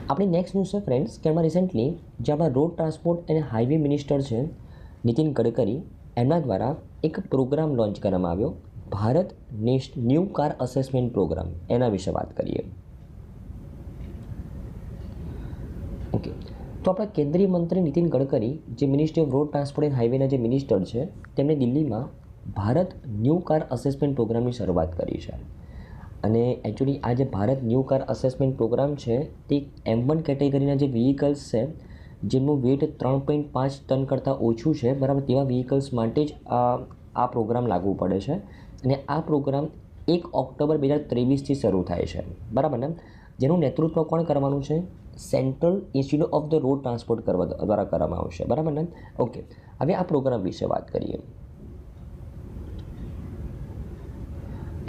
આપણી નેક્સ્ટ ન્યૂઝ છે ફ્રેન્ડ્સ કે એમાં રિસેન્ટલી જે આપણા રોડ ટ્રાન્સપોર્ટ અને હાઈવે મિનિસ્ટર છે નીતિન ગડકરી, એમના દ્વારા એક પ્રોગ્રામ લોન્ચ કરવામાં આવ્યો, Bharat new car assessment programme. એના વિશે વાત કરીએ. ઓકે. તો આપણા કેન્દ્રીય મંત્રી નીતિન ગડકરી, જે ministry of road transport and હાઈવેના જે મિનિસ્ટર છે, તેમણે દિલ્હીમાં ભારત ન્યૂ કાર અસેસમેન્ટ પ્રોગ્રામની શરૂઆત કરી છે. અને એકચ્યુઅલી આ જે Bharat new car assessment programme છે, તે M1 કેટેગરીના જે વ્હીકલ્સ છે, જેમનું વેટ 3.5 ટન કરતાં ઓછું છે, બરાબર, તેવા વ્હીકલ્સ માટે જ આ પ્રોગ્રામ લાગુ પડે છે. અને આ પ્રોગ્રામ 1 ઓક્ટોબર 2023થી શરૂ થાય છે, બરાબર ને? જેનું નેતૃત્વ કોણ કરવાનું છે? Central institute of the road transport દ્વારા કરવામાં આવશે, બરાબર ને? ઓકે. હવે આ પ્રોગ્રામ વિશે વાત કરીએ.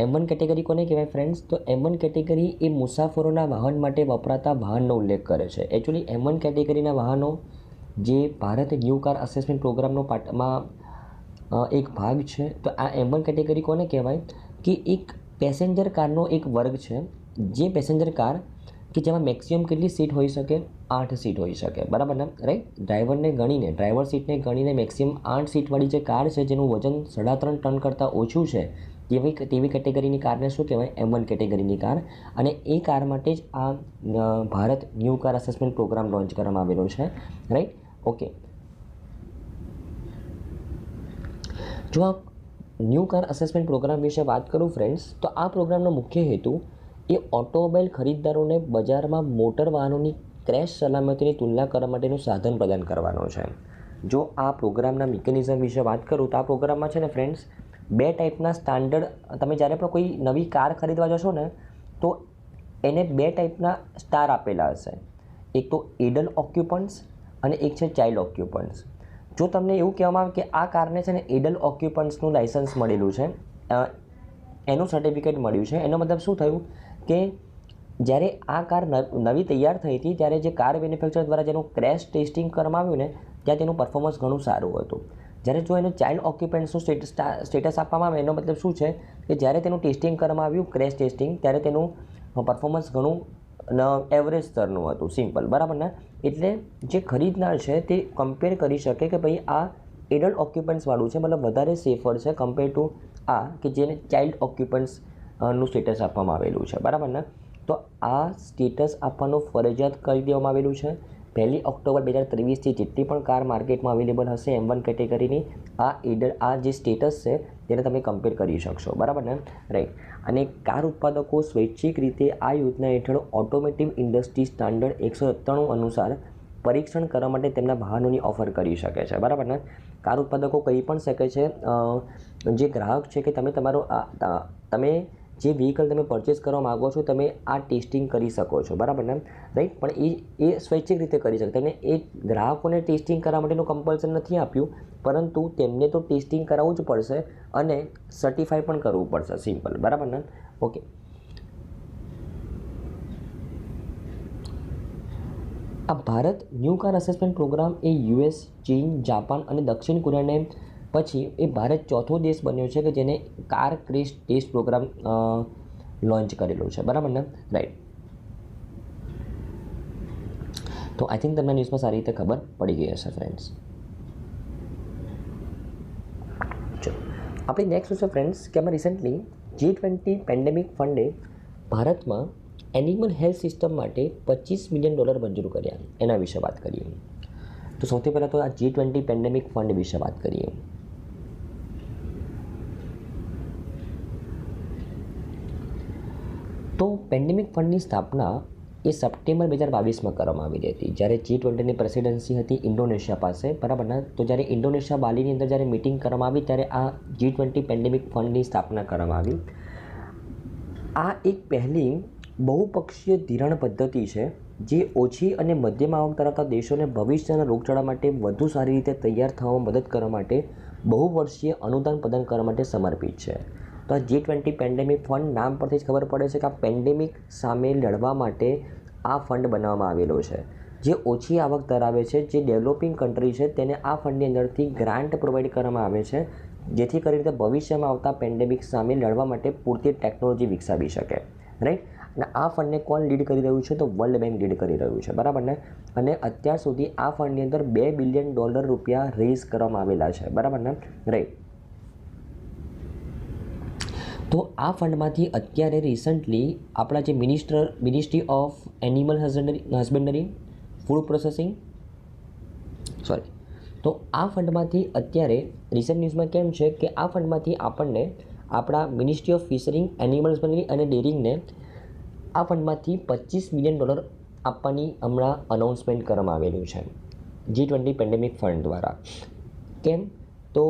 M1 કેટેગરી કોને કહેવાય ફ્રેન્ડ્સ? તો M1 કેટેગરી એ મુસાફરોના વાહન માટે વપરાતા વાહનનો ઉલ્લેખ કરે છે. એકચ્યુઅલી M1 કેટેગરીના વાહનો જે ભારત ન્યૂ કાર અસેસમેન્ટ પ્રોગ્રામનો પાર્ટમાં એક ભાગ છે. તો આ M1 કેટેગરી કોને કહેવાય? કે એક પેસેન્જર કારનો એક વર્ગ છે, જે પેસેન્જર કાર કે જેમાં મેક્સિમમ કેટલી સીટ હોઈ શકે? 8 સીટ હોઈ શકે, બરાબર ને, રાઈટ. ડ્રાઈવર સીટને ગણીને મેક્સિમમ 8 સીટવાળી જે કાર છે જેનું વજન 3.5 ટન કરતાં ઓછું છે તેવી કેટેગરીની કારને શું કહેવાય? M1 કેટેગરીની car. અને એ કાર માટે જ આ Bharat new car assessment programme launch કરવામાં આવેલો છે, રાઈટ. ઓકે, જો આ ન્યૂ કાર અસેસમેન્ટ પ્રોગ્રામ વિશે વાત કરું ફ્રેન્ડ્સ, તો આ પ્રોગ્રામનો મુખ્ય હેતુ એ ઓટોમોબાઈલ ખરીદદારોને બજારમાં મોટર વાહનોની ક્રેશ સલામતીની તુલના કરવા માટેનું સાધન પ્રદાન કરવાનો છે. જો આ પ્રોગ્રામના મિકેનિઝમ વિશે વાત કરું તો આ પ્રોગ્રામમાં છે ને ફ્રેન્ડ્સ, 2 ટાઈપના સ્ટાન્ડર્ડ, તમે જ્યારે પણ કોઈ નવી કાર ખરીદવા જશો ને તો એને 2 ટાઈપના સ્ટાર આપેલા હશે. એક તો એડલ્ટ ઓક્યુપન્ટ્સ અને એક છે ચાઇલ્ડ ઓક્યુપન્ટ્સ. જો તમને એવું કહેવામાં આવે કે આ કારને છે ને એડલ્ટ ઓક્યુપન્ટ્સનું લાઇસન્સ મળેલું છે, એનું સર્ટિફિકેટ મળ્યું છે, એનો મતલબ શું થયું કે જ્યારે આ કાર નવી તૈયાર થઈ હતી ત્યારે જે કાર મેન્યુફેક્ચર દ્વારા જેનું ક્રેશ ટેસ્ટિંગ કરવામાં આવ્યું ને ત્યાં તેનું પરફોર્મન્સ ઘણું સારું હતું. જ્યારે જો એને ચાઇલ્ડ ઓક્યુપન્ટ્સનું સ્ટેટસ આપવામાં આવે એનો મતલબ શું છે કે જ્યારે તેનું ટેસ્ટિંગ કરવામાં આવ્યું, ક્રેશ ટેસ્ટિંગ, ત્યારે તેનું પરફોર્મન્સ ઘણું એવરેજ સ્તરનું હતું, સિમ્પલ, બરાબર ને. એટલે જે ખરીદનાર છે તે કમ્પેર કરી શકે કે ભાઈ આ એડલ્ટ ઓક્યુપન્ટ્સવાળું છે, મતલબ વધારે સેફર છે કમ્પેર ટુ આ કે જેને ચાઇલ્ડ ઓક્યુપન્ટ્સનું સ્ટેટસ આપવામાં આવેલું છે, બરાબર ને. તો આ સ્ટેટસ આપવાનું ફરજિયાત કરી દેવામાં આવેલું છે. 1 ઓક્ટોબર 2023થી જેટલી પણ કાર માર્કેટમાં અવેલેબલ હશે M1 કેટેગરીની, આ જે સ્ટેટસ છે તેને તમે કમ્પેર કરી શકશો, બરાબર ને, રાઈટ. અને કાર ઉત્પાદકો સ્વૈચ્છિક રીતે આ યોજના હેઠળ ઓટોમોટિવ ઇન્ડસ્ટ્રી સ્ટાન્ડર્ડ 193 અનુસાર પરીક્ષણ કરવા માટે તેમના વાહનોની ઓફર કરી શકે છે, બરાબર ને. કાર ઉત્પાદકો કહી પણ શકે છે જે ગ્રાહક છે કે તમે જે વ્હીકલ તમે પરચેસ કરવા માગો છો તમે આ ટેસ્ટિંગ કરી શકો છો, બરાબર ને, રાઈટ. પણ એ સ્વૈચ્છિક રીતે કરી શકે. તમને એ ગ્રાહકોને ટેસ્ટિંગ કરવા માટેનું કમ્પલ્સન નથી આપ્યું, પરંતુ તેમને તો ટેસ્ટિંગ કરાવવું જ પડશે અને સર્ટિફાઈ પણ કરવું પડશે, સિમ્પલ, બરાબર ને. ઓકે, આ Bharat new car assessment program એ US, ચીન, જાપાન અને દક્ષિણ કોરિયાને પછી એ ભારત ચોથો દેશ બન્યો છે કે જેને car crash test programme launch કરેલો છે, બરાબર ને, રાઈટ. તો આઈ થિંક તમને ન્યૂઝમાં સારી રીતે ખબર પડી ગઈ હશે ફ્રેન્ડ્સ. આપણી નેક્સ્ટ છે ફ્રેન્ડ્સ કે અમે રિસેન્ટલી G20 પેન્ડેમિક ફંડે ભારતમાં એનિમલ હેલ્થ સિસ્ટમ માટે $25 મિલિયન મંજૂર કર્યા, એના વિશે વાત કરીએ. તો સૌથી પહેલાં તો આ G20 પેન્ડેમિક ફંડ વિશે વાત કરીએ. તો પેન્ડેમિક ફંડની સ્થાપના એ સપ્ટેમ્બર 2022માં કરવામાં આવી હતી, જ્યારે G20ની પ્રેસિડેન્સી હતી ઇન્ડોનેશિયા પાસે, બરાબર ને. તો જ્યારે ઇન્ડોનેશિયા બાલીની અંદર જ્યારે મિટિંગ કરવામાં આવી ત્યારે આ G20 પેન્ડેમિક ફંડની સ્થાપના કરવામાં આવી. આ એક પહેલી બહુપક્ષીય ધિરાણ પદ્ધતિ છે જે ઓછી અને મધ્યમ આવક ધરાવતા દેશોને ભવિષ્યના રોગચાળા માટે વધુ સારી રીતે તૈયાર થવામાં મદદ કરવા માટે બહુવર્ષીય અનુદાન પ્રદાન કરવા માટે સમર્પિત છે. તો આ G20 પેન્ડેમિક ફંડ નામ પરથી જ ખબર પડે છે કે આ પેન્ડેમિક સામે લડવા માટે આ ફંડ બનાવવામાં આવેલો છે. જે ઓછી આવક ધરાવે છે, જે ડેવલપિંગ કન્ટ્રી છે, તેને આ ફંડની અંદરથી ગ્રાન્ટ પ્રોવાઈડ કરવામાં આવે છે જેથી કરીને ભવિષ્યમાં આવતા પેન્ડેમિક સામે લડવા માટે પૂરતી ટેકનોલોજી વિકસાવી શકે, રાઈટ. અને આ ફંડને કોણ લીડ કરી રહ્યું છે? તો વર્લ્ડ બેંક લીડ કરી રહ્યું છે, બરાબર ને. અને અત્યાર સુધી આ ફંડની અંદર $2 બિલિયન રૂપિયા રેઝ કરવામાં આવેલા છે, બરાબર ને, રાઈટ. તો આ ફંડમાંથી અત્યારે રિસન્ટલી આપણા જે ministry of animal husbandry, food processing, તો આ ફંડમાંથી અત્યારે રિસન્ટ ન્યૂઝમાં કેમ છે કે આ ફંડમાંથી આપણને આપણા મિનિસ્ટ્રી ઓફ ફિશરિંગ, એનિમલ હસબન્ડરી અને ડેરિંગને આ ફંડમાંથી $25 મિલિયન આપવાની હમણાં અનાઉન્સમેન્ટ કરવામાં આવેલું છે G20 પેન્ડેમિક ફંડ દ્વારા. કેમ? તો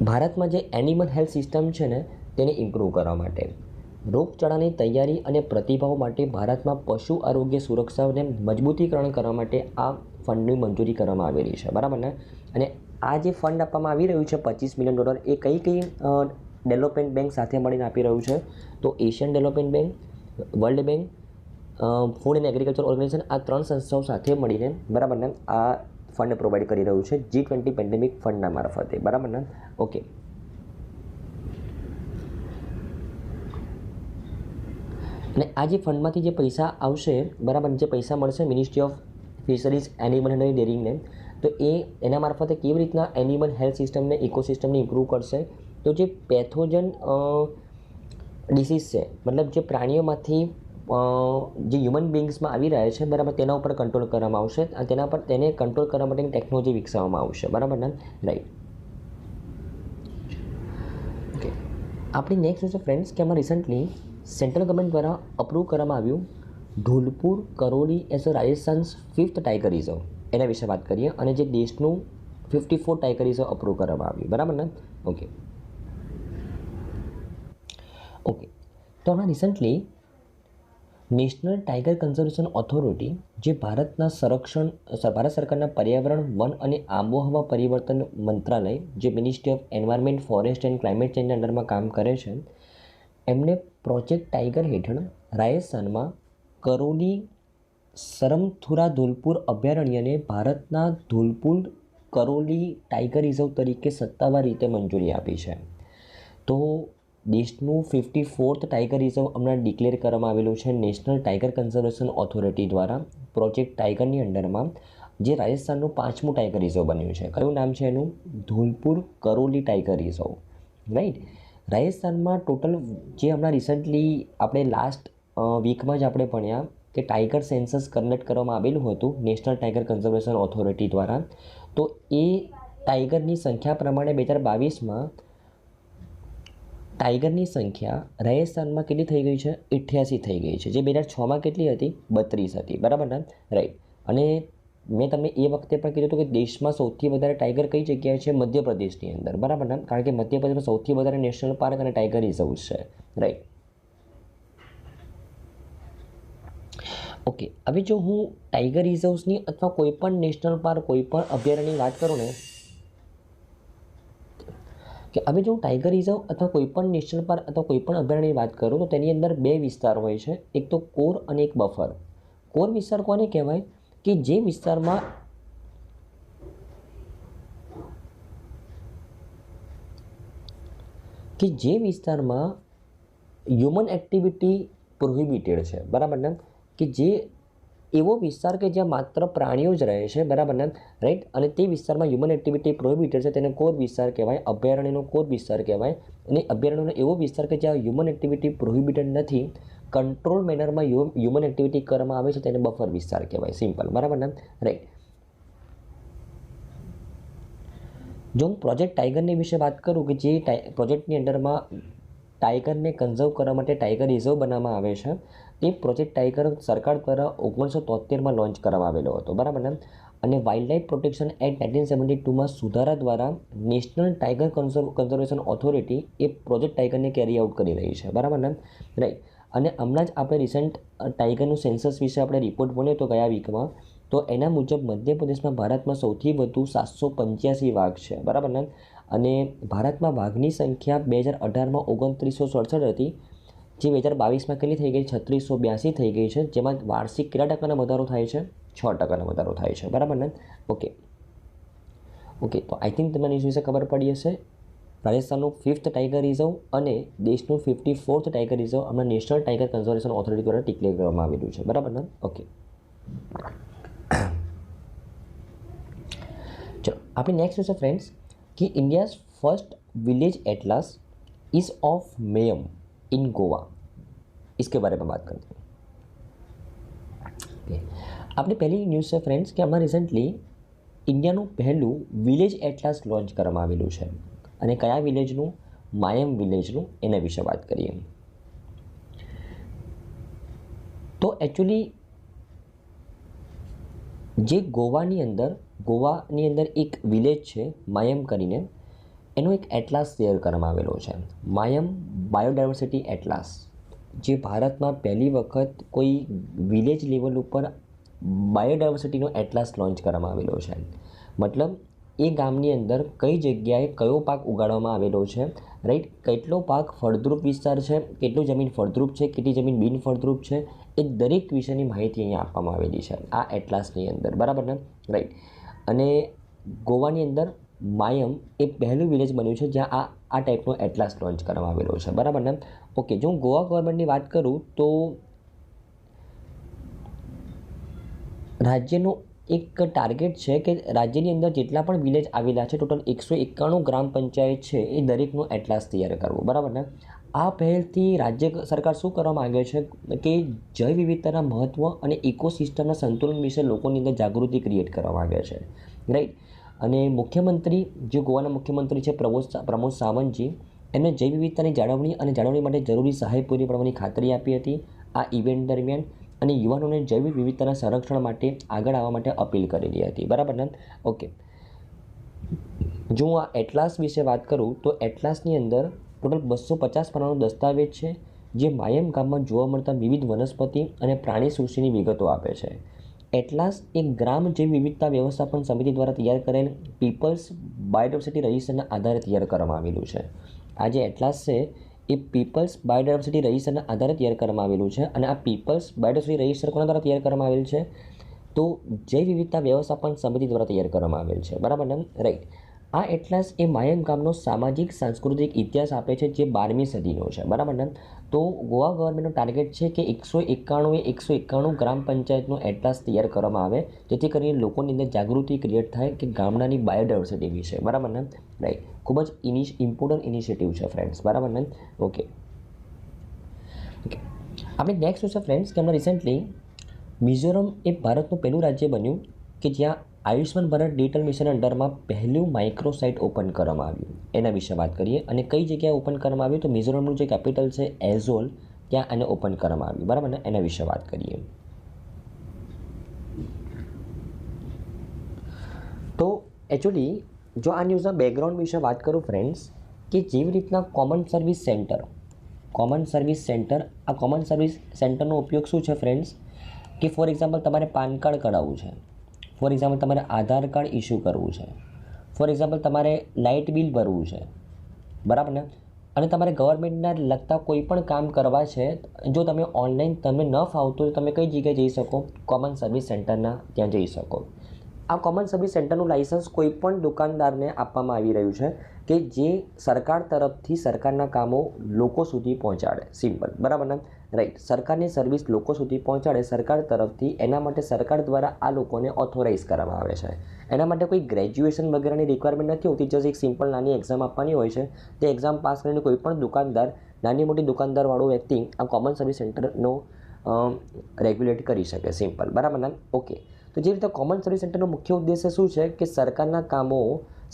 ભારતમાં જે એનિમલ હેલ્થ સિસ્ટમ છે ને તેને ઇમ્પ્રૂવ કરવા માટે, રોગચાળાની તૈયારી અને પ્રતિભાવ માટે ભારતમાં પશુ આરોગ્ય સુરક્ષાને મજબૂતીકરણ કરવા માટે આ ફંડની મંજૂરી કરવામાં આવેલી છે, બરાબર ને. અને આ જે ફંડ આપવામાં આવી રહ્યું છે $25 મિલિયન એ કઈ ડેવલપમેન્ટ બેંક સાથે મળીને આપી રહ્યું છે? તો Asian Development Bank, World Bank, Food and Agriculture Organization, આ 3 સંસ્થાઓ સાથે મળીને, બરાબર ને, આ ફંડ પ્રોવાઈડ કરી રહ્યું છે G20 પેન્ડેમિક ફંડના મારફતે, બરાબર ને. ઓકે, અને આ જે ફંડમાંથી જે પૈસા આવશે, બરાબર, જે પૈસા મળશે મિનિસ્ટ્રી ઓફ ફિશરીઝ, એનિમલ અને ડેરિંગને, તો એના મારફતે કેવી રીતના એનિમલ હેલ્થ સિસ્ટમને, ઇકોસિસ્ટમને ઇમ્પ્રૂવ કરશે. તો જે પેથોજન ડિસીઝ છે, મતલબ જે પ્રાણીઓમાંથી જે હ્યુમન બિંગ્સમાં આવી રહ્યા છે, બરાબર, તેના ઉપર કંટ્રોલ કરવામાં આવશે અને તેને કંટ્રોલ કરવા માટેની ટેકનોલોજી વિકસાવવામાં આવશે, બરાબર ને, રાઈટ. ઓકે, આપણી નેક્સ્ટ છે ફ્રેન્ડ્સ કે આમાં રિસન્ટલી સેન્ટ્રલ ગવર્મેન્ટ દ્વારા અપ્રૂવ કરવામાં આવ્યું Dholpur Karauli as a Rajasthan's 5th tiger reserve. એના વિશે વાત કરીએ અને જે દેશનું 54 ટાઈગર રિઝર્વ અપ્રૂવ કરવામાં આવ્યું, બરાબર ને. ઓકે, તો આમાં recently national tiger conservation authority, જે ભારત સરકારના પર્યાવરણ, વન અને આબોહવા પરિવર્તન મંત્રાલય, જે ministry of environment, forest and climate ચેન્જના અંડરમાં કામ કરે છે, એમને પ્રોજેક્ટ ટાઈગર હેઠળ રાજસ્થાનમાં કરોલી સરમથુરા ધોલપુર અભયારણ્યને ભારતના ધોલપુર કરોલી ટાઈગર રિઝર્વ તરીકે સત્તાવાર રીતે મંજૂરી આપી છે. તો દેશનું 54th ટાઈગર રિઝર્વ હમણાં ડિક્લેર કરવામાં આવેલું છે નેશનલ ટાઈગર કન્ઝર્વેશન ઓથોરિટી દ્વારા પ્રોજેક્ટ ટાઈગરની અંડરમાં, જે રાજસ્થાનનું 5મું ટાઈગર રિઝર્વ બન્યું છે. કયું નામ છે એનું? Dholpur Karoli tiger reserve, right. રાજસ્થાનમાં ટોટલ જે હમણાં રિસન્ટલી આપણે લાસ્ટ વીકમાં જ આપણે ભણ્યા કે ટાઈગર સેન્સસ કન્ડક્ટ કરવામાં આવેલું હતું નેશનલ ટાઈગર કન્ઝર્વેશન ઓથોરિટી દ્વારા. તો એ ટાઈગરની સંખ્યા પ્રમાણે 2022માં ટાઈગરની સંખ્યા રાજસ્થાનમાં કેટલી થઈ ગઈ છે? 88 થઈ ગઈ છે. જે 2006માં કેટલી હતી? 32 હતી, બરાબર ને, રાઈટ. અને મેં તમને એ વખતે પણ કીધું હતું કે દેશમાં સૌથી વધારે ટાઈગર કઈ જગ્યાએ છે? મધ્યપ્રદેશની અંદર, બરાબર ને, કારણ કે મધ્યપ્રદેશમાં સૌથી વધારે નેશનલ પાર્ક અને ટાઈગર રિઝર્વ્સ છે, રાઈટ. ઓકે, હવે જો હું ટાઈગર રિઝર્વ્સની અથવા કોઈ પણ નેશનલ પાર્ક, કોઈ પણ અભયારણ્યની વાત કરું ને, કે હવે જો હું ટાઈગર રિઝર્વ અથવા કોઈ પણ નેશનલ પાર્ક અથવા કોઈ પણ અભયારણ્યની વાત કરું તો તેની અંદર 2 વિસ્તાર હોય છે, એક તો કોર અને એક બફર. કોર વિસ્તાર કોને કહેવાય? કે જે વિસ્તારમાં હ્યુમન એક્ટિવિટી પ્રોહિબિટેડ છે, બરાબર ને, કે જે એવો વિસ્તાર કે જ્યાં માત્ર પ્રાણીઓ જ રહે છે, બરાબર ને, રાઈટ. અને તે વિસ્તારમાં હ્યુમન એક્ટિવિટી પ્રોહિબિટેડ છે, તેને કોર વિસ્તાર કહેવાય, અભયારણ્યનો કોર વિસ્તાર કહેવાય. અને અભયારણ્યનો એવો વિસ્તાર કે જ્યાં હ્યુમન એક્ટિવિટી પ્રોહિબિટેડ નથી, કંટ્રોલ મેનરમાં હ્યુમન એક્ટિવિટી કરવામાં આવે છે, તેને બફર વિસ્તાર કહેવાય, સિમ્પલ, બરાબર ને, રાઈટ. જો હું પ્રોજેક્ટ ટાઈગરની વિશે વાત કરું કે જે પ્રોજેક્ટની અંડરમાં ટાઈગરને કન્ઝર્વ કરવા માટે ટાઈગર રિઝર્વ બનાવવામાં આવે છે, તે પ્રોજેક્ટ ટાઈગર સરકાર દ્વારા 1973માં લોન્ચ કરવામાં આવેલો હતો, બરાબર ને. અને વાઇલ્ડલાઇફ પ્રોટેક્શન એક્ટ 1972માં સુધારા દ્વારા નેશનલ ટાઈગર કન્ઝર્વેશન ઓથોરિટી એ પ્રોજેક્ટ ટાઈગરને કેરી આઉટ કરી રહી છે, બરાબર ને, રાઈટ. અને હમણાં જ આપણે રિસન્ટ ટાઈગરનું સેન્સસ વિશે આપણે રિપોર્ટ ભણ્યો હતો ગયા વીકમાં. તો એના મુજબ મધ્યપ્રદેશમાં ભારતમાં સૌથી વધુ 785 વાઘ છે, બરાબર ને. અને ભારતમાં વાઘની સંખ્યા 2018માં 2967 હતી, જે 2022માં કેટલી થઈ ગઈ? 3682 થઈ ગઈ છે, જેમાં વાર્ષિક કેટલા ટકાનો વધારો થાય છે? 6% વધારો થાય છે, બરાબર ને. ઓકે, તો આઈ થિંક તમને એ વિશે ખબર પડી હશે. રાજસ્થાનનું 5th ટાઈગર રિઝર્વ અને દેશનું 54th ટાઈગર રિઝર્વ હમણાં નેશનલ ટાઈગર કન્ઝર્વેશન ઓથોરિટી દ્વારા ડિક્લેર કરવામાં આવેલું છે, બરાબર ને. ઓકે, चलो अपनी नेक्स्ट है फ्रेंड्स कि India's first village atlas is of Mayem in Goa. इसके बारे में बात करते हैं. अपनी पहली न्यूज़ है फ्रेंड्स कि हमारे रिसेंटली इंडियाનું પહેલું વિલેજ એટલાસ લોન્ચ કરવામાં આવેલું છે. અને કયા વિલેજનું? માયમ વિલેજનું. એના વિશે વાત કરીએ તો એકચ્યુઅલી જે ગોવાની અંદર એક વિલેજ છે માયમ કરીને, એનો એક એટલાસ તૈયાર કરવામાં આવેલો છે, માયમ બાયોડાયવર્સિટી એટલાસ, જે ભારતમાં પહેલી વખત કોઈ વિલેજ લેવલ ઉપર બાયોડાયવર્સિટીનો એટલાસ લોન્ચ કરવામાં આવેલો છે. મતલબ એ ગામની અંદર કઈ જગ્યાએ કયો પાક ઉગાડવામાં આવેલો છે, રાઈટ, કેટલો પાક ફળદ્રુપ વિસ્તાર છે, કેટલું જમીન ફળદ્રુપ છે, કેટલી જમીન બિન ફળદ્રુપ છે, એ દરેક વિષયની માહિતી અહીંયા આપવામાં આવેલી છે આ એટલાસની અંદર, બરાબર ને, રાઈટ. અને ગોવાની અંદર માયમ એ પહેલું વિલેજ બન્યું છે જ્યાં આ ટાઈપનો એટલાસ લોન્ચ કરવામાં આવેલો છે, બરાબર ને. ઓકે, જો હું ગોવા ગવર્મેન્ટની વાત કરું તો રાજ્યનો એક ટાર્ગેટ છે કે રાજ્યની અંદર જેટલા પણ વિલેજ આવેલા છે, ટોટલ 191 ગ્રામ પંચાયત છે, એ દરેકનો એટલાસ તૈયાર કરવો, બરાબર ને. આ પહેલથી રાજ્ય સરકાર શું કરવા માંગે છે કે જૈવ વિવિધતાના મહત્ત્વ અને ઇકોસિસ્ટમના સંતુલન વિશે લોકોની અંદર જાગૃતિ ક્રિએટ કરવા માંગે છે, રાઈટ. અને મુખ્યમંત્રી, જે ગોવાના મુખ્યમંત્રી છે પ્રમોદ સાવંતજી, એમને જૈવ વિવિધતાની જાળવણી માટે જરૂરી સહાય પૂરી પાડવાની ખાતરી આપી હતી આ ઇવેન્ટ દરમિયાન, અને યુવાનોને જૈવ વિવિધતાના સંરક્ષણ માટે આગળ આવવા માટે અપીલ કરેલી હતી, બરાબર ને. ઓકે, જો હું આ એટલાસ વિશે વાત કરું તો એટલાસની અંદર ટોટલ 250 પાનાનો દસ્તાવેજ છે, જે માયમ ગામમાં જોવા મળતા વિવિધ વનસ્પતિ અને પ્રાણી સૃષ્ટિની વિગતો આપે છે. એટલાસ એક ગ્રામ જૈવ વિવિધતા વ્યવસ્થાપન સમિતિ દ્વારા તૈયાર કરેલ પીપલ્સ બાયોડાયવર્સિટી રજિસ્ટરના આધારે તૈયાર કરવામાં આવેલું છે. આ જે એટલાસ છે એ પીપલ્સ બાયોડાયવર્સિટી રજિસ્ટરના આધારે તૈયાર કરવામાં આવેલું છે. અને આ પીપલ્સ બાયોડાયવર્સિટી રજિસ્ટર કોના દ્વારા તૈયાર કરવામાં આવેલ છે? તો જૈવ વિવિધતા વ્યવસ્થાપન સમિતિ દ્વારા તૈયાર કરવામાં આવેલ છે, બરાબર ને, રાઈટ. આ એટલાસ એ માયમ ગામનો સામાજિક સાંસ્કૃતિક ઇતિહાસ આપે છે, જે 12મી સદીનો છે, બરાબર ને. તો ગોવા ગવર્મેન્ટનો ટાર્ગેટ છે કે 191 ગ્રામ પંચાયતનો એટલાસ તૈયાર કરવામાં આવે, જેથી કરીને લોકોની અંદર જાગૃતિ ક્રિએટ થાય કે ગામડાની બાયોડાયવર્સિટી વિશે, બરાબર ને, રાઈટ. ખૂબ જ ઇમ્પોર્ટન્ટ ઇનિશિયેટિવ છે ફ્રેન્ડ્સ, બરાબર ને. ઓકે, આપણે નેક્સ્ટ છે ફ્રેન્ડ્સ કે હમણાં રિસેન્ટલી મિઝોરમ એ ભારતનું પહેલું રાજ્ય બન્યું કે જ્યાં આયુષ્માન ભારત ડિજિટલ મિશન અંડરમાં પહેલું માઇક્રોસાઇટ ઓપન કરવામાં આવ્યું. એના વિશે વાત કરીએ. અને કઈ જગ્યાએ ઓપન કરવામાં આવ્યું? તો મિઝોરમનું જે કેપિટલ છે એઝોલ, ત્યાં એને ઓપન કરવામાં આવ્યું, બરાબર ને. એના વિશે વાત કરીએ. તો એકચ્યુઅલી જો આ ન્યૂઝના બેકગ્રાઉન્ડ વિશે વાત કરું ફ્રેન્ડ્સ, કે જેવી રીતના કોમન સર્વિસ સેન્ટર, આ કોમન સર્વિસ સેન્ટરનો ઉપયોગ શું છે ફ્રેન્ડ્સ, કે ફોર એક્ઝામ્પલ તમારે પાન કાર્ડ કઢાવવું છે, ફોર એક્ઝામ્પલ તમારે આધાર કાર્ડ ઇસ્યુ કરવું છે, ફોર એક્ઝામ્પલ તમારે લાઇટ બિલ ભરવું છે, બરાબર ને. અને તમારે ગવર્મેન્ટના લગતા કોઈ પણ કામ કરવા છે, જો તમે ઓનલાઈન તમને ન ફાવતું તો તમે કઈ જગ્યાએ જઈ શકો? કોમન સર્વિસ સેન્ટરના ત્યાં જઈ શકો. આ કોમન સર્વિસ સેન્ટરનું લાઇસન્સ કોઈ પણ દુકાનદારને આપવામાં આવી રહ્યું છે કે જે સરકાર તરફથી સરકારના કામો લોકો સુધી પહોંચાડે, સિમ્પલ, બરાબર ને, રાઈટ. સરકારની સર્વિસ લોકો સુધી પહોંચાડે સરકાર તરફથી, એના માટે સરકાર દ્વારા આ લોકોને ઓથોરાઇઝ કરવામાં આવે છે. એના માટે કોઈ ગ્રેજ્યુએશન વગેરેની રિક્વાયરમેન્ટ નથી હોતી, જસ્ટ એક સિમ્પલ નાની એક્ઝામ આપવાની હોય છે. તે એક્ઝામ પાસ કરીને કોઈ પણ દુકાનદાર, નાની મોટી દુકાનદારવાળો વ્યક્તિ આ કોમન સર્વિસ સેન્ટરનો રેગ્યુલેટ કરી શકે, સિમ્પલ, બરાબર ને. ઓકે, તો જે રીતે કોમન સર્વિસ સેન્ટરનો મુખ્ય ઉદ્દેશ્ય શું છે કે સરકારના કામો,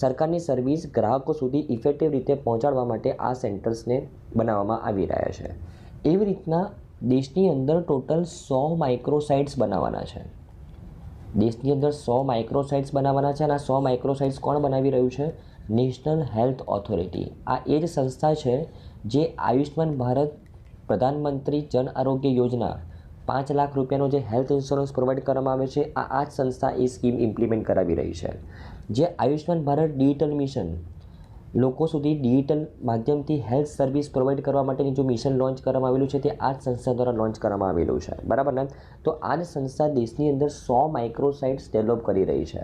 સરકારની સર્વિસ ગ્રાહકો સુધી ઇફેક્ટિવ રીતે પહોંચાડવા માટે આ સેન્ટર્સને બનાવવામાં આવી રહ્યા છે. એવી રીતના દેશની અંદર ટોટલ 100 માઇક્રોસાઇટ્સ બનાવવાના છે. દેશની અંદર 100 માઇક્રોસાઇટ્સ બનાવવાના છે. અને આ 100 માઇક્રોસાઇટ્સ કોણ બનાવી રહ્યું છે? National health authority. આ એ જ સંસ્થા છે જે આયુષ્માન ભારત પ્રધાનમંત્રી જન આરોગ્ય યોજના 5 લાખ રૂપિયાનો જે હેલ્થ ઇન્સ્યોરન્સ પ્રોવાઈડ કરવામાં આવે છે, આ જ સંસ્થા એ સ્કીમ ઇમ્પ્લિમેન્ટ કરાવી રહી છે. જે આયુષ્માન ભારત ડિજિટલ મિશન, લોકો સુધી ડિજિટલ માધ્યમથી હેલ્થ સર્વિસ પ્રોવાઈડ કરવા માટેની જો મિશન લોન્ચ કરવામાં આવેલું છે, તે આ જ સંસ્થા દ્વારા લોન્ચ કરવામાં આવેલું છે, બરાબર ને. તો આ જ સંસ્થા દેશની અંદર 100 માઇક્રોસાઇટ્સ ડેવલપ કરી રહી છે.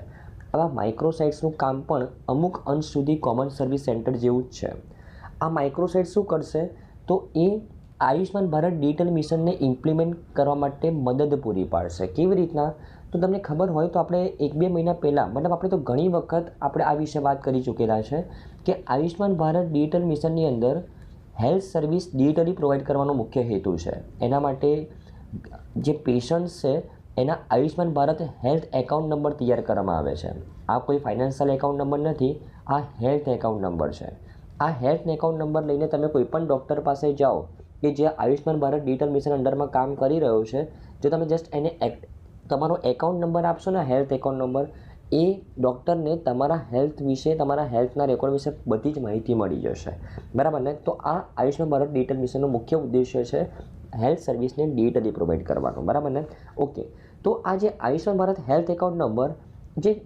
આવા માઇક્રોસાઇટ્સનું કામ પણ અમુક અંશ સુધી કોમન સર્વિસ સેન્ટર જેવું જ છે. આ માઇક્રોસાઇટ શું કરશે? તો એ આયુષ્માન ભારત ડિજિટલ મિશનને ઇમ્પ્લિમેન્ટ કરવા માટે મદદ પૂરી પાડશે. કેવી રીતના? તો તમને ખબર હોય તો આપણે 1-2 મહિના પહેલાં, મતલબ આપણે તો ઘણી વખત આપણે આ વિશે વાત કરી ચૂકેલા છે કે આયુષ્માન ભારત ડિજિટલ મિશનની અંદર હેલ્થ સર્વિસ ડિજિટલી પ્રોવાઈડ કરવાનો મુખ્ય હેતુ છે. એના માટે જે પેશન્ટ્સ છે એના Ayushman Bharat health account number તૈયાર કરવામાં આવે છે. આ કોઈ ફાઇનાન્શિયલ એકાઉન્ટ નંબર નથી, આ હેલ્થ એકાઉન્ટ નંબર છે. આ હેલ્થ એકાઉન્ટ નંબર લઈને તમે કોઈ પણ ડૉક્ટર પાસે જાઓ કે જે આયુષ્માન ભારત ડિજિટલ મિશન અંડરમાં કામ કરી રહ્યો છે, જો તમે જસ્ટ એને તમારો એકાઉન્ટ નંબર આપશો ને, હેલ્થ એકાઉન્ટ નંબર, એ ડૉક્ટરને તમારા હેલ્થ વિશે, તમારા હેલ્થના રેકોર્ડ વિશે બધી જ માહિતી મળી જશે, બરાબર ને. તો આ આયુષ્માન ભારત ડિજિટલ મિશનનો મુખ્ય ઉદ્દેશ્ય છે હેલ્થ સર્વિસને ડિજિટલી પ્રોવાઈડ કરવાનો, બરાબર ને. ઓકે, તો આ જે Ayushman Bharat health account number,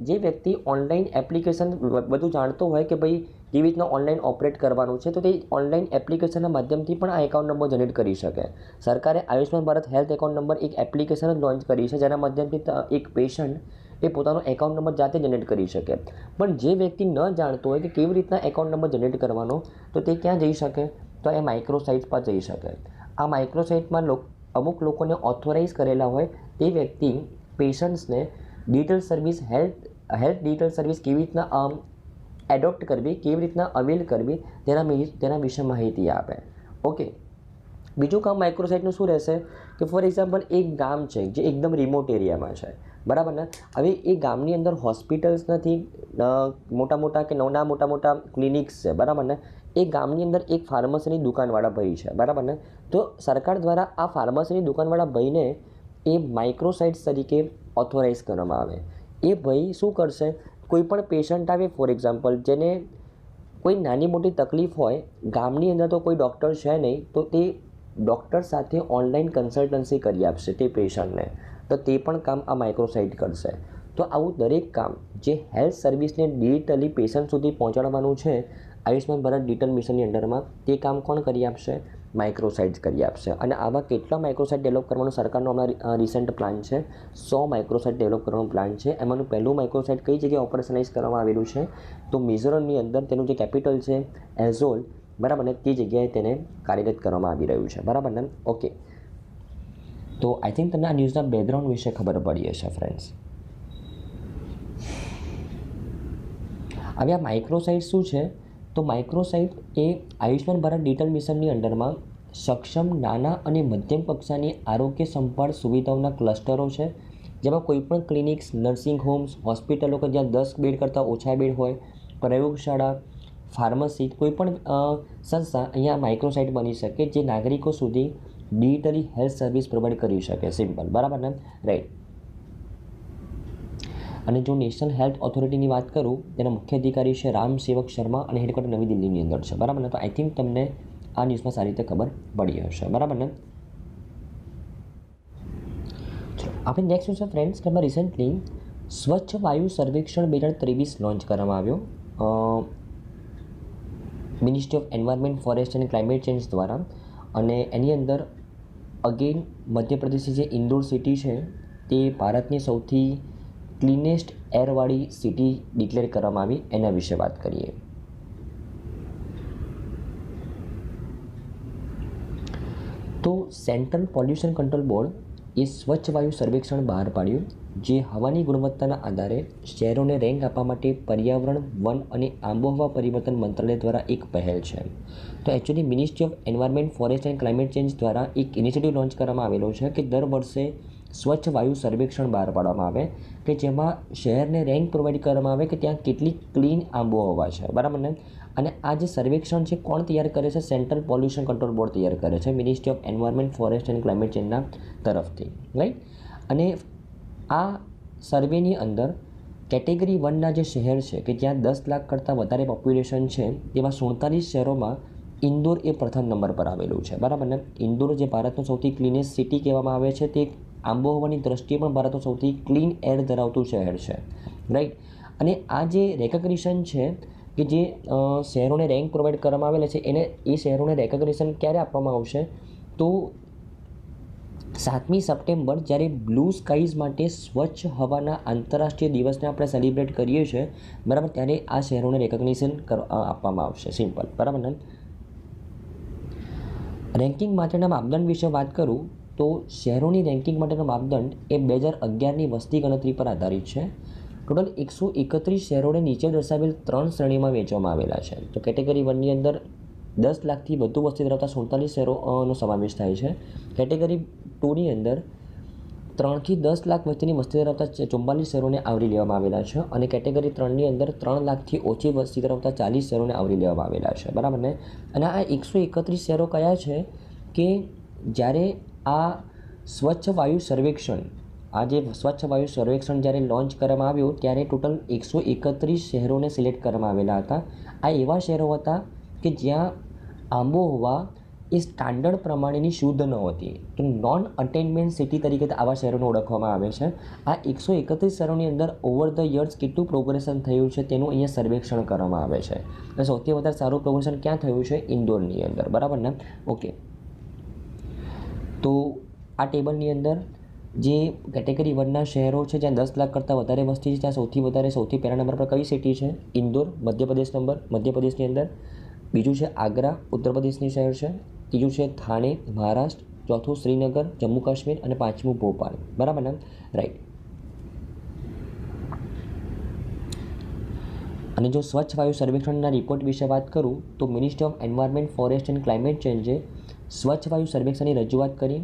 જે વ્યક્તિ ઓનલાઈન એપ્લિકેશન બધું જાણતો હોય કે ભાઈ કેવી રીતના ઓનલાઈન ઓપરેટ કરવાનું છે, તો તે ઓનલાઈન એપ્લિકેશનના માધ્યમથી પણ આ એકાઉન્ટ નંબર જનરેટ કરી શકે. સરકારે Ayushman Bharat health account number એક એપ્લિકેશન જ લોન્ચ કરી છે, જેના માધ્યમથી એક પેશન્ટ એ પોતાનો એકાઉન્ટ નંબર જાતે જનરેટ કરી શકે. પણ જે વ્યક્તિ ન જાણતો હોય કે કેવી રીતના એકાઉન્ટ નંબર જનરેટ કરવાનો, તો તે ક્યાં જઈ શકે? તો એ માઇક્રોસાઇટ પર જઈ શકે. આ માઇક્રોસાઇટમાં અમુક લોકોને ઓથોરાઇઝ કરેલા હોય તે વ્યક્તિ પેશન્ટ્સને digital service health digital service કેવી રીતના એડોપ્ટ કરવી, કેવી રીતના અવેલ કરવી તેના વિશે માહિતી આપે. ઓકે, બીજું કામ માઇક્રોસાઇટનું શું રહેશે કે ફોર એક્ઝામ્પલ એક ગામ છે જે એકદમ રિમોટ એરિયામાં છે, બરાબર ને. હવે એ ગામની અંદર હોસ્પિટલ્સ નથી, મોટા મોટા કે નાના મોટા ક્લિનિક્સ છે, બરાબર ને. એ ગામની અંદર એક ફાર્મસીની દુકાનવાળા ભાઈ છે, બરાબર ને. તો સરકાર દ્વારા આ ફાર્મસીની દુકાનવાળા ભાઈને એ માઇક્રોસાઇટ્સ તરીકે ઓથોરાઇઝ કરવામાં આવે. એ ભાઈ શું કરશે, કોઈ પણ પેશન્ટ આવે ફોર એક્ઝામ્પલ જેને કોઈ નાની મોટી તકલીફ હોય, ગામની અંદર તો કોઈ ડૉક્ટર છે નહીં, તો તે ડૉક્ટર સાથે ઓનલાઈન કન્સલ્ટન્સી કરી આપશે તે પેશન્ટને, તો તે પણ કામ આ માઇક્રોસાઇટ કરશે. તો આવું દરેક કામ જે હેલ્થ સર્વિસને ડિજિટલી પેશન્ટ સુધી પહોંચાડવાનું છે આયુષ્માન ભારત ડિજિટલ મિશનની અંડરમાં, તે કામ કોણ કરી આપશે? માઇક્રોસાઇટ્સ કરી આપશે. અને આવા કેટલા માઇક્રોસાઇટ ડેવલપ કરવાનો સરકારનો હમણાં રિસન્ટ પ્લાન છે? 100 માઇક્રોસાઇટ ડેવલપ કરવાનો પ્લાન છે. એમાંનું પહેલું માઇક્રોસાઇટ કઈ જગ્યાએ ઓપરેશનાઇઝ કરવામાં આવેલું છે? તો મિઝોરમની અંદર તેનું જે કેપિટલ છે એઝોલ, બરાબર ને, તે જગ્યાએ તેને કાર્યરત કરવામાં આવી રહ્યું છે, બરાબર ને. ઓકે, તો આઈ થિંક તમને આ ન્યૂઝના બેકગ્રાઉન્ડ વિશે ખબર પડી હશે ફ્રેન્ડ્સ. હવે આ માઇક્રોસાઇટ શું છે? તો માઇક્રોસાઇટ એ આયુષ્માન ભારત ડિજિટલ મિશનની અંડરમાં સક્ષમ નાના અને મધ્યમ કક્ષાની આરોગ્ય સંભાળ સુવિધાઓના ક્લસ્ટરો છે, જેમાં કોઈપણ ક્લિનિક્સ, નર્સિંગ હોમ્સ, હોસ્પિટલો કે જ્યાં 10 બેડ કરતાં ઓછા બેડ હોય, પ્રયોગશાળા, ફાર્મસી, કોઈપણ સંસ્થા અહીંયા માઇક્રોસાઇટ બની શકે જે નાગરિકો સુધી ડિજિટલી હેલ્થ સર્વિસ પ્રોવાઈડ કરી શકે. સિમ્પલ, બરાબર ને, રાઈટ. અને જો નેશનલ હેલ્થ ઓથોરિટીની વાત કરું, તેના મુખ્ય અધિકારી છે રામ સેવક શર્મા અને હેડક્વાર્ટર નવી દિલ્હીની અંદર છે, બરાબર ને. તો આઈ થિંક તમને આ ન્યૂઝમાં સારી રીતે ખબર પડી હશે, બરાબર ને. ચલો આપણે નેક્સ્ટ ન્યૂઝ છે ફ્રેન્ડ્સ કે એમાં રિસન્ટલી સ્વચ્છ વાયુ સર્વેક્ષણ 2023 લોન્ચ કરવામાં આવ્યો ministry of environment, forest and Climate Change દ્વારા. અને એની અંદર અગેન મધ્યપ્રદેશની જે ઇન્દોર સિટી છે તે ભારતની સૌથી ક્લીનેસ્ટ એરવાળી સિટી ડિક્લેર કરવામાં આવી, એના વિશે વાત કરીએ. તો સેન્ટ્રલ પોલ્યુશન કંટ્રોલ બોર્ડ એ સ્વચ્છ વાયુ સર્વેક્ષણ બહાર પાડ્યું, જે હવાની ગુણવત્તાના આધારે શહેરોને રેન્ક આપવા માટે પર્યાવરણ, વન અને આબોહવા પરિવર્તન મંત્રાલય દ્વારા એક પહેલ છે. તો actually ministry of environment, forest and Climate Change દ્વારા એક ઇનિશિયેટિવ લોન્ચ કરવામાં આવેલો છે કે દર વર્ષે સ્વચ્છ વાયુ સર્વેક્ષણ બહાર પાડવામાં આવે કે જેમાં શહેરને રેન્ક પ્રોવાઈડ કરવામાં આવે કે ત્યાં કેટલી ક્લીન આબોહવા છે, બરાબર ને. અને આ જે સર્વેક્ષણ છે કોણ તૈયાર કરે છે? સેન્ટ્રલ પોલ્યુશન કંટ્રોલ બોર્ડ તૈયાર કરે છે, ministry of environment, forest and climate ચેન્જના તરફથી, રાઈટ. અને આ સર્વેની અંદર કેટેગરી 1ના જે શહેર છે કે જ્યાં 10 લાખ કરતાં વધારે પોપ્યુલેશન છે, તેમાં 47 શહેરોમાં ઇન્દોર એ પ્રથમ નંબર પર આવેલું છે, બરાબર ને. ઇન્દોર જે ભારતનું સૌથી ક્લીનેસ્ટ સિટી કહેવામાં આવે છે, તે આબોહવાની દ્રષ્ટિએ પણ ભારતનું સૌથી ક્લીન એર ધરાવતું શહેર છે, રાઈટ. અને આ જે રેકગ્નિશન છે કે જે શહેરોને રેન્ક પ્રોવાઈડ કરવામાં આવેલા છે, એ શહેરોને રેકગ્નિશન ક્યારે આપવામાં આવશે? તો 7મી સપ્ટેમ્બર જ્યારે બ્લુ સ્કાઈઝ માટે સ્વચ્છ હવાના આંતરરાષ્ટ્રીય દિવસને આપણે સેલિબ્રેટ કરીએ છીએ, બરાબર, ત્યારે આ શહેરોને રેકગ્નિશન આપવામાં આવશે. સિમ્પલ, બરાબર ને. રેન્કિંગ માટેના માપદંડ વિશે વાત કરું તો શહેરોની રેન્કિંગ માટેનો માપદંડ એ 2011ની વસ્તી ગણતરી પર આધારિત છે. ટોટલ 131 શહેરોને નીચે દર્શાવેલ 3 શ્રેણીમાં વહેંચવામાં આવેલા છે. તો કેટેગરી 1ની અંદર 10 લાખથી વધુ વસ્તી ધરાવતા 47 શહેરોનો સમાવેશ થાય છે. કેટેગરી 2ની અંદર 3થી 10 લાખ વસ્તીની વસ્તી ધરાવતા 44 શહેરોને આવરી લેવામાં આવેલા છે. અને કેટેગરી 3ની અંદર 3 લાખથી ઓછી વસ્તી ધરાવતા 40 શહેરોને આવરી લેવામાં આવેલા છે, બરાબર ને. અને આ 131 શહેરો કયા છે કે જ્યારે આ સ્વચ્છ વાયુ સર્વેક્ષણ જ્યારે લોન્ચ કરવામાં આવ્યું ત્યારે ટોટલ 131 શહેરોને સિલેક્ટ કરવામાં આવેલા હતા. આ એવા શહેરો હતા કે જ્યાં આબોહવા એ સ્ટાન્ડર્ડ પ્રમાણેની શુદ્ધ ન હતી. તો નોન અટેનમેન્ટ સિટી તરીકે આવા શહેરોને ઓળખવામાં આવે છે. આ 131 શહેરોની અંદર ઓવર ધ યર્સ કેટલું પ્રોગ્રેશન થયું છે તેનું અહીંયા સર્વેક્ષણ કરવામાં આવે છે. અને સૌથી વધારે સારું પ્રોગ્રેશન ક્યાં થયું છે? ઇન્દોરની અંદર, બરાબર ને. ઓકે, તો આ ટેબલની અંદર જે કેટેગરી 1ના શહેરો છે જ્યાં 10 લાખ કરતાં વધારે વસ્તી છે, ત્યાં સૌથી પહેલા નંબર પર કઈ સિટી છે? ઇન્દોર, મધ્યપ્રદેશની અંદર. બીજું છે આગ્રા, ઉત્તર પ્રદેશની શહેર છે. ત્રીજું છે થાણે, મહારાષ્ટ્ર. ચોથું શ્રીનગર, જમ્મુ કાશ્મીર. અને પાંચમું ભોપાલ, બરાબર ને, રાઈટ. અને જો સ્વચ્છ વાયુ સર્વેક્ષણના રિપોર્ટ વિશે વાત કરું તો ministry of environment, forest and climate ચેન્જે સ્વચ્છ વાયુ સર્વેક્ષણની રજૂઆત કરી,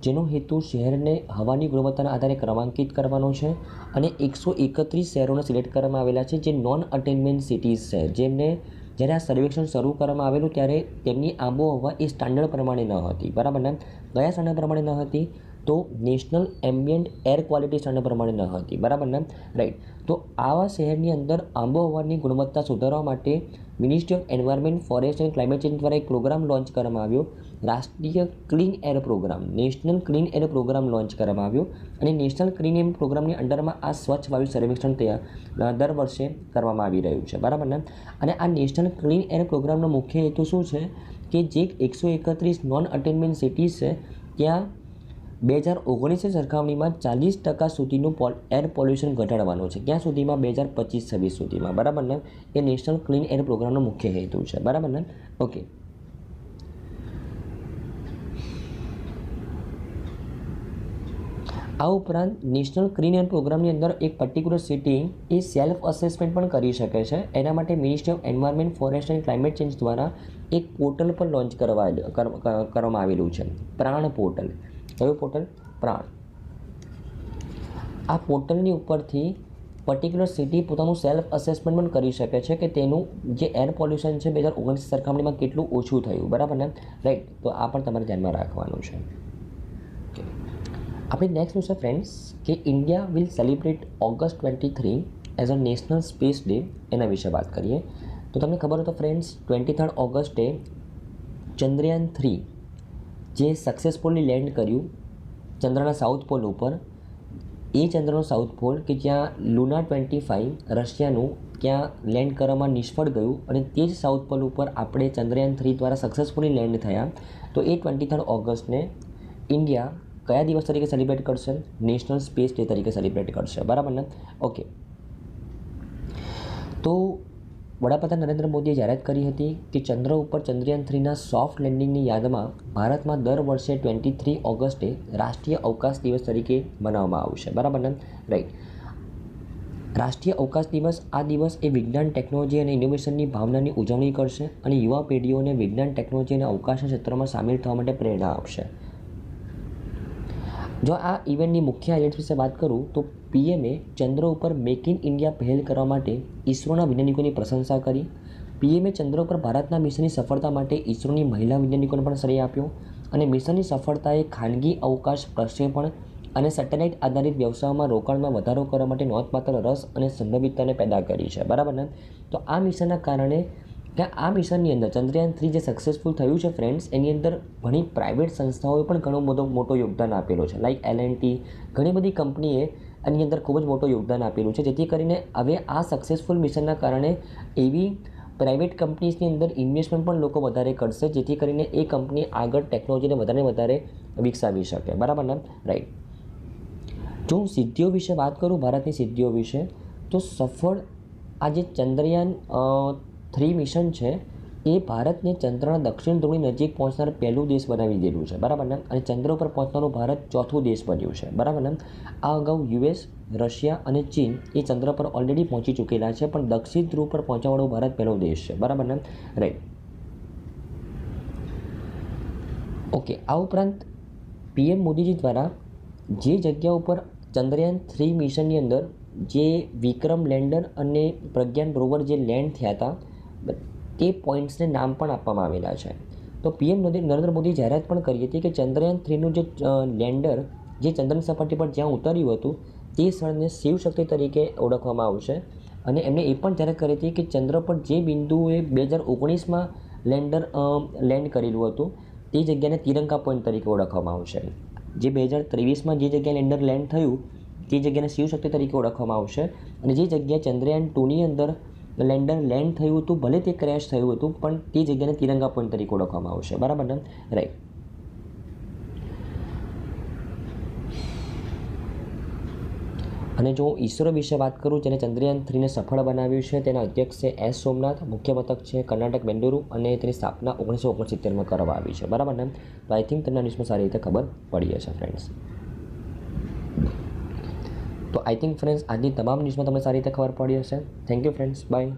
જેનો હેતુ શહેરને હવાની ગુણવત્તાના આધારે ક્રમાંકિત કરવાનો છે અને 131 શહેરોને સિલેક્ટ કરવામાં આવેલા છે જે નોન અટેનમેન્ટ સિટીઝ છે, જેમને જ્યારે આ સર્વેક્ષણ શરૂ કરવામાં આવેલું ત્યારે તેમની આબોહવા એ સ્ટાન્ડર્ડ પ્રમાણે ન હતી, બરાબર ને? કયા સ્ટાન્ડર્ડ પ્રમાણે ન હતી? તો national ambient air quality standard પ્રમાણે ન હતી, બરાબર ને? રાઈટ. તો આવા શહેરની અંદર આબોહવાની ગુણવત્તા સુધારવા માટે Ministry of environment, forest and Climate Change દ્વારા એક પ્રોગ્રામ લોન્ચ કરવામાં આવ્યો, રાષ્ટ્રીય Clean Air Programme, National Clean Air Programme launch કરવામાં આવ્યો અને નેશનલ ક્લીન એર પ્રોગ્રામની અંડરમાં આ સ્વચ્છ વાયુ સર્વેક્ષણ દર વર્ષે કરવામાં આવી રહ્યું છે, બરાબર ને? અને આ નેશનલ ક્લીન એર પ્રોગ્રામનો મુખ્ય હેતુ શું છે કે જે 131 નોન અટેનમેન્ટ સિટીઝ છે ત્યાં 2019ની સરખામણીમાં 40% સુધીનું એર પોલ્યુશન ઘટાડવાનું છે. ક્યાં સુધીમાં? 2025-26 સુધીમાં, બરાબર ને? એ નેશનલ ક્લીન એર પ્રોગ્રામનો મુખ્ય હેતુ છે, બરાબર ને? ઓકે. આ ઉપરાંત નેશનલ ક્લીન એર પ્રોગ્રામની અંદર એક પર્ટિક્યુલર સિટી એ સેલ્ફ અસેસમેન્ટ પણ કરી શકે છે. એના માટે Ministry of environment, forest and Climate Change દ્વારા એક પોર્ટલ પણ લોન્ચ કરવામાં આવેલું છે, પ્રાણ પોર્ટલ. કયું પોર્ટલ? પ્રાણ. આ પોર્ટલની ઉપરથી પર્ટિક્યુલર સિટી પોતાનું સેલ્ફ અસેસમેન્ટ પણ કરી શકે છે કે તેનું જે એર પોલ્યુશન છે 2019 સરખામણીમાં કેટલું ઓછું થયું, બરાબર ને? રાઈટ. તો આ પણ તમારે ધ્યાનમાં રાખવાનું છે. આપણી નેક્સ્ટ ન્યૂઝ છે ફ્રેન્ડ્સ કે India will celebrate August 23 as a national space day. એના વિશે વાત કરીએ તો તમને ખબર હોય તો ફ્રેન્ડ્સ 23 ઓગસ્ટે ચંદ્રયાન 3 જે સક્સેસફુલી લેન્ડ કર્યું ચંદ્રના સાઉથ પોલ ઉપર, એ ચંદ્રનો સાઉથ પોલ કે જ્યાં લુના 25 રશિયાનું ત્યાં લેન્ડ કરવામાં નિષ્ફળ ગયું અને તે જ સાઉથ પોલ ઉપર આપણે ચંદ્રયાન 3 દ્વારા સક્સેસફુલી લેન્ડ થયા. તો એ 23 ઓગસ્ટને ઇન્ડિયા કયા દિવસ તરીકે સેલિબ્રેટ કરશે? નેશનલ સ્પેસ ડે તરીકે સેલિબ્રેટ કરશે, બરાબર ને? ઓકે. તો વડાપ્રધાન નરેન્દ્ર મોદીએ જાહેરાત કરી હતી કે ચંદ્ર ઉપર ચંદ્રયાન 3ના સોફ્ટ લેન્ડિંગની યાદમાં ભારતમાં દર વર્ષે 23 ઓગસ્ટે રાષ્ટ્રીય અવકાશ દિવસ તરીકે મનાવવામાં આવશે, બરાબર ને? રાઈટ. રાષ્ટ્રીય અવકાશ દિવસ, આ દિવસ એ વિજ્ઞાન, ટેકનોલોજી અને ઇનોવેશનની ભાવનાની ઉજવણી કરશે અને યુવા પેઢીઓને વિજ્ઞાન, ટેકનોલોજી અને અવકાશના ક્ષેત્રમાં સામેલ થવા માટે પ્રેરણા આપશે. જો આ ઇવેન્ટની મુખ્ય હાઇલાઇટ્સ વિશે વાત કરું તો પીએમએ ચંદ્ર ઉપર મેક ઇન ઇન્ડિયા પહેલ કરવા માટે ઇસરોના વૈજ્ઞાનિકોની પ્રશંસા કરી. પીએમએ ચંદ્ર ઉપર ભારતના મિશનની સફળતા માટે ઇસરોની મહિલા વૈજ્ઞાનિકોને પણ શ્રેય આપ્યો અને મિશનની સફળતાએ ખાનગી અવકાશ પ્રક્ષેપણ અને સેટેલાઇટ આધારિત વ્યવસાયોમાં રોકાણમાં વધારો કરવા માટે નોંધપાત્ર રસ અને સંભવિતતાને પેદા કરી છે, બરાબર ને? તો આ મિશનના કારણે આ મિશનની અંદર ચંદ્રયાન 3 જે સક્સેસફુલ થયું છે ફ્રેન્ડ્સ, એની અંદર ઘણી પ્રાઇવેટ સંસ્થાઓએ પણ ઘણો મોટો યોગદાન આપેલું છે, લાઇક L&T, ઘણી બધી કંપનીએ આની અંદર ખૂબ જ મોટું યોગદાન આપેલું છે, જેથી કરીને હવે આ સક્સેસફુલ મિશનના કારણે એવી પ્રાઇવેટ કંપનીઝની અંદર ઇન્વેસ્ટમેન્ટ પણ લોકો વધારે કરશે, જેથી કરીને એ કંપની આગળ ટેકનોલોજીને વધારે વિકસાવી શકે, બરાબર ને? રાઈટ. જો હું સિદ્ધિઓ વિશે વાત કરું, ભારતની સિદ્ધિઓ વિશે, તો સફળ આ જે ચંદ્રયાન 3 મિશન છે એ ભારતને ચંદ્રના દક્ષિણ ધ્રુવની નજીક પહોંચનાર પહેલું દેશ બનાવી દીધું છે, બરાબર ને? અને ચંદ્ર ઉપર પહોંચનારું ભારત ચોથું દેશ બન્યું છે, બરાબર ને? આ અગાઉ US, રશિયા અને ચીન એ ચંદ્ર પર ઓલરેડી પહોંચી ચૂકેલા છે, પણ દક્ષિણ ધ્રુવ પર પહોંચવાવાળો ભારત પહેલો દેશ છે, બરાબર ને? રાઈટ. ઓકે. આ ઉપરાંત પીએમ મોદીજી દ્વારા જે જગ્યા ઉપર ચંદ્રયાન 3 મિશનની અંદર જે વિક્રમ લેન્ડર અને પ્રજ્ઞાન રોવર જે લેન્ડ થયા હતા તે પોઈન્ટ્સને નામ પણ આપવામાં આવેલા છે. તો પીએમ નરેન્દ્ર મોદીએ જાહેરાત પણ કરી હતી કે ચંદ્રયાન 3નું જે લેન્ડર જે ચંદ્રની સપાટી પર જ્યાં ઉતર્યું હતું તે સ્થળને શિવ શક્તિ તરીકે ઓળખવામાં આવશે અને એમણે એ પણ જાહેરાત કરી હતી કે ચંદ્ર પર જે બિંદુએ 2019માં લેન્ડર લેન્ડ કરેલું હતું તે જગ્યાને તિરંગા પોઈન્ટ તરીકે ઓળખવામાં આવશે. જે 2023માં જે જગ્યાએ લેન્ડર લેન્ડ થયું તે જગ્યાને શિવ શક્તિ તરીકે ઓળખવામાં આવશે અને જે જગ્યાએ ચંદ્રયાન 2ની અંદર લેન્ડર લેન્ડ થયું હતું, ભલે તે ક્રેશ થયું હતું, પણ તે જગ્યાને તિરંગા પોઈન્ટ તરીકે ઓળખવામાં આવશે, બરાબર ને? રાઈટ. અને જો હું ઇસરો વિશે વાત કરું, જેને ચંદ્રયાન 3ને સફળ બનાવ્યું છે, તેના અધ્યક્ષ છે S. સોમનાથ, મુખ્ય મથક છે કર્ણાટક બેંગલુરુ અને તેની સ્થાપના 1969માં કરવામાં આવી છે, બરાબર ને? તો આઈ થિંક તમને ન્યૂઝમાં સારી રીતે ખબર પડી હશે ફ્રેન્ડ્સ. તો આઈ થિંક ફ્રેન્ડ્સ આજની તમામ ન્યૂઝમાં તમને સારી રીતે ખબર પડી હશે. Thank you friends, by.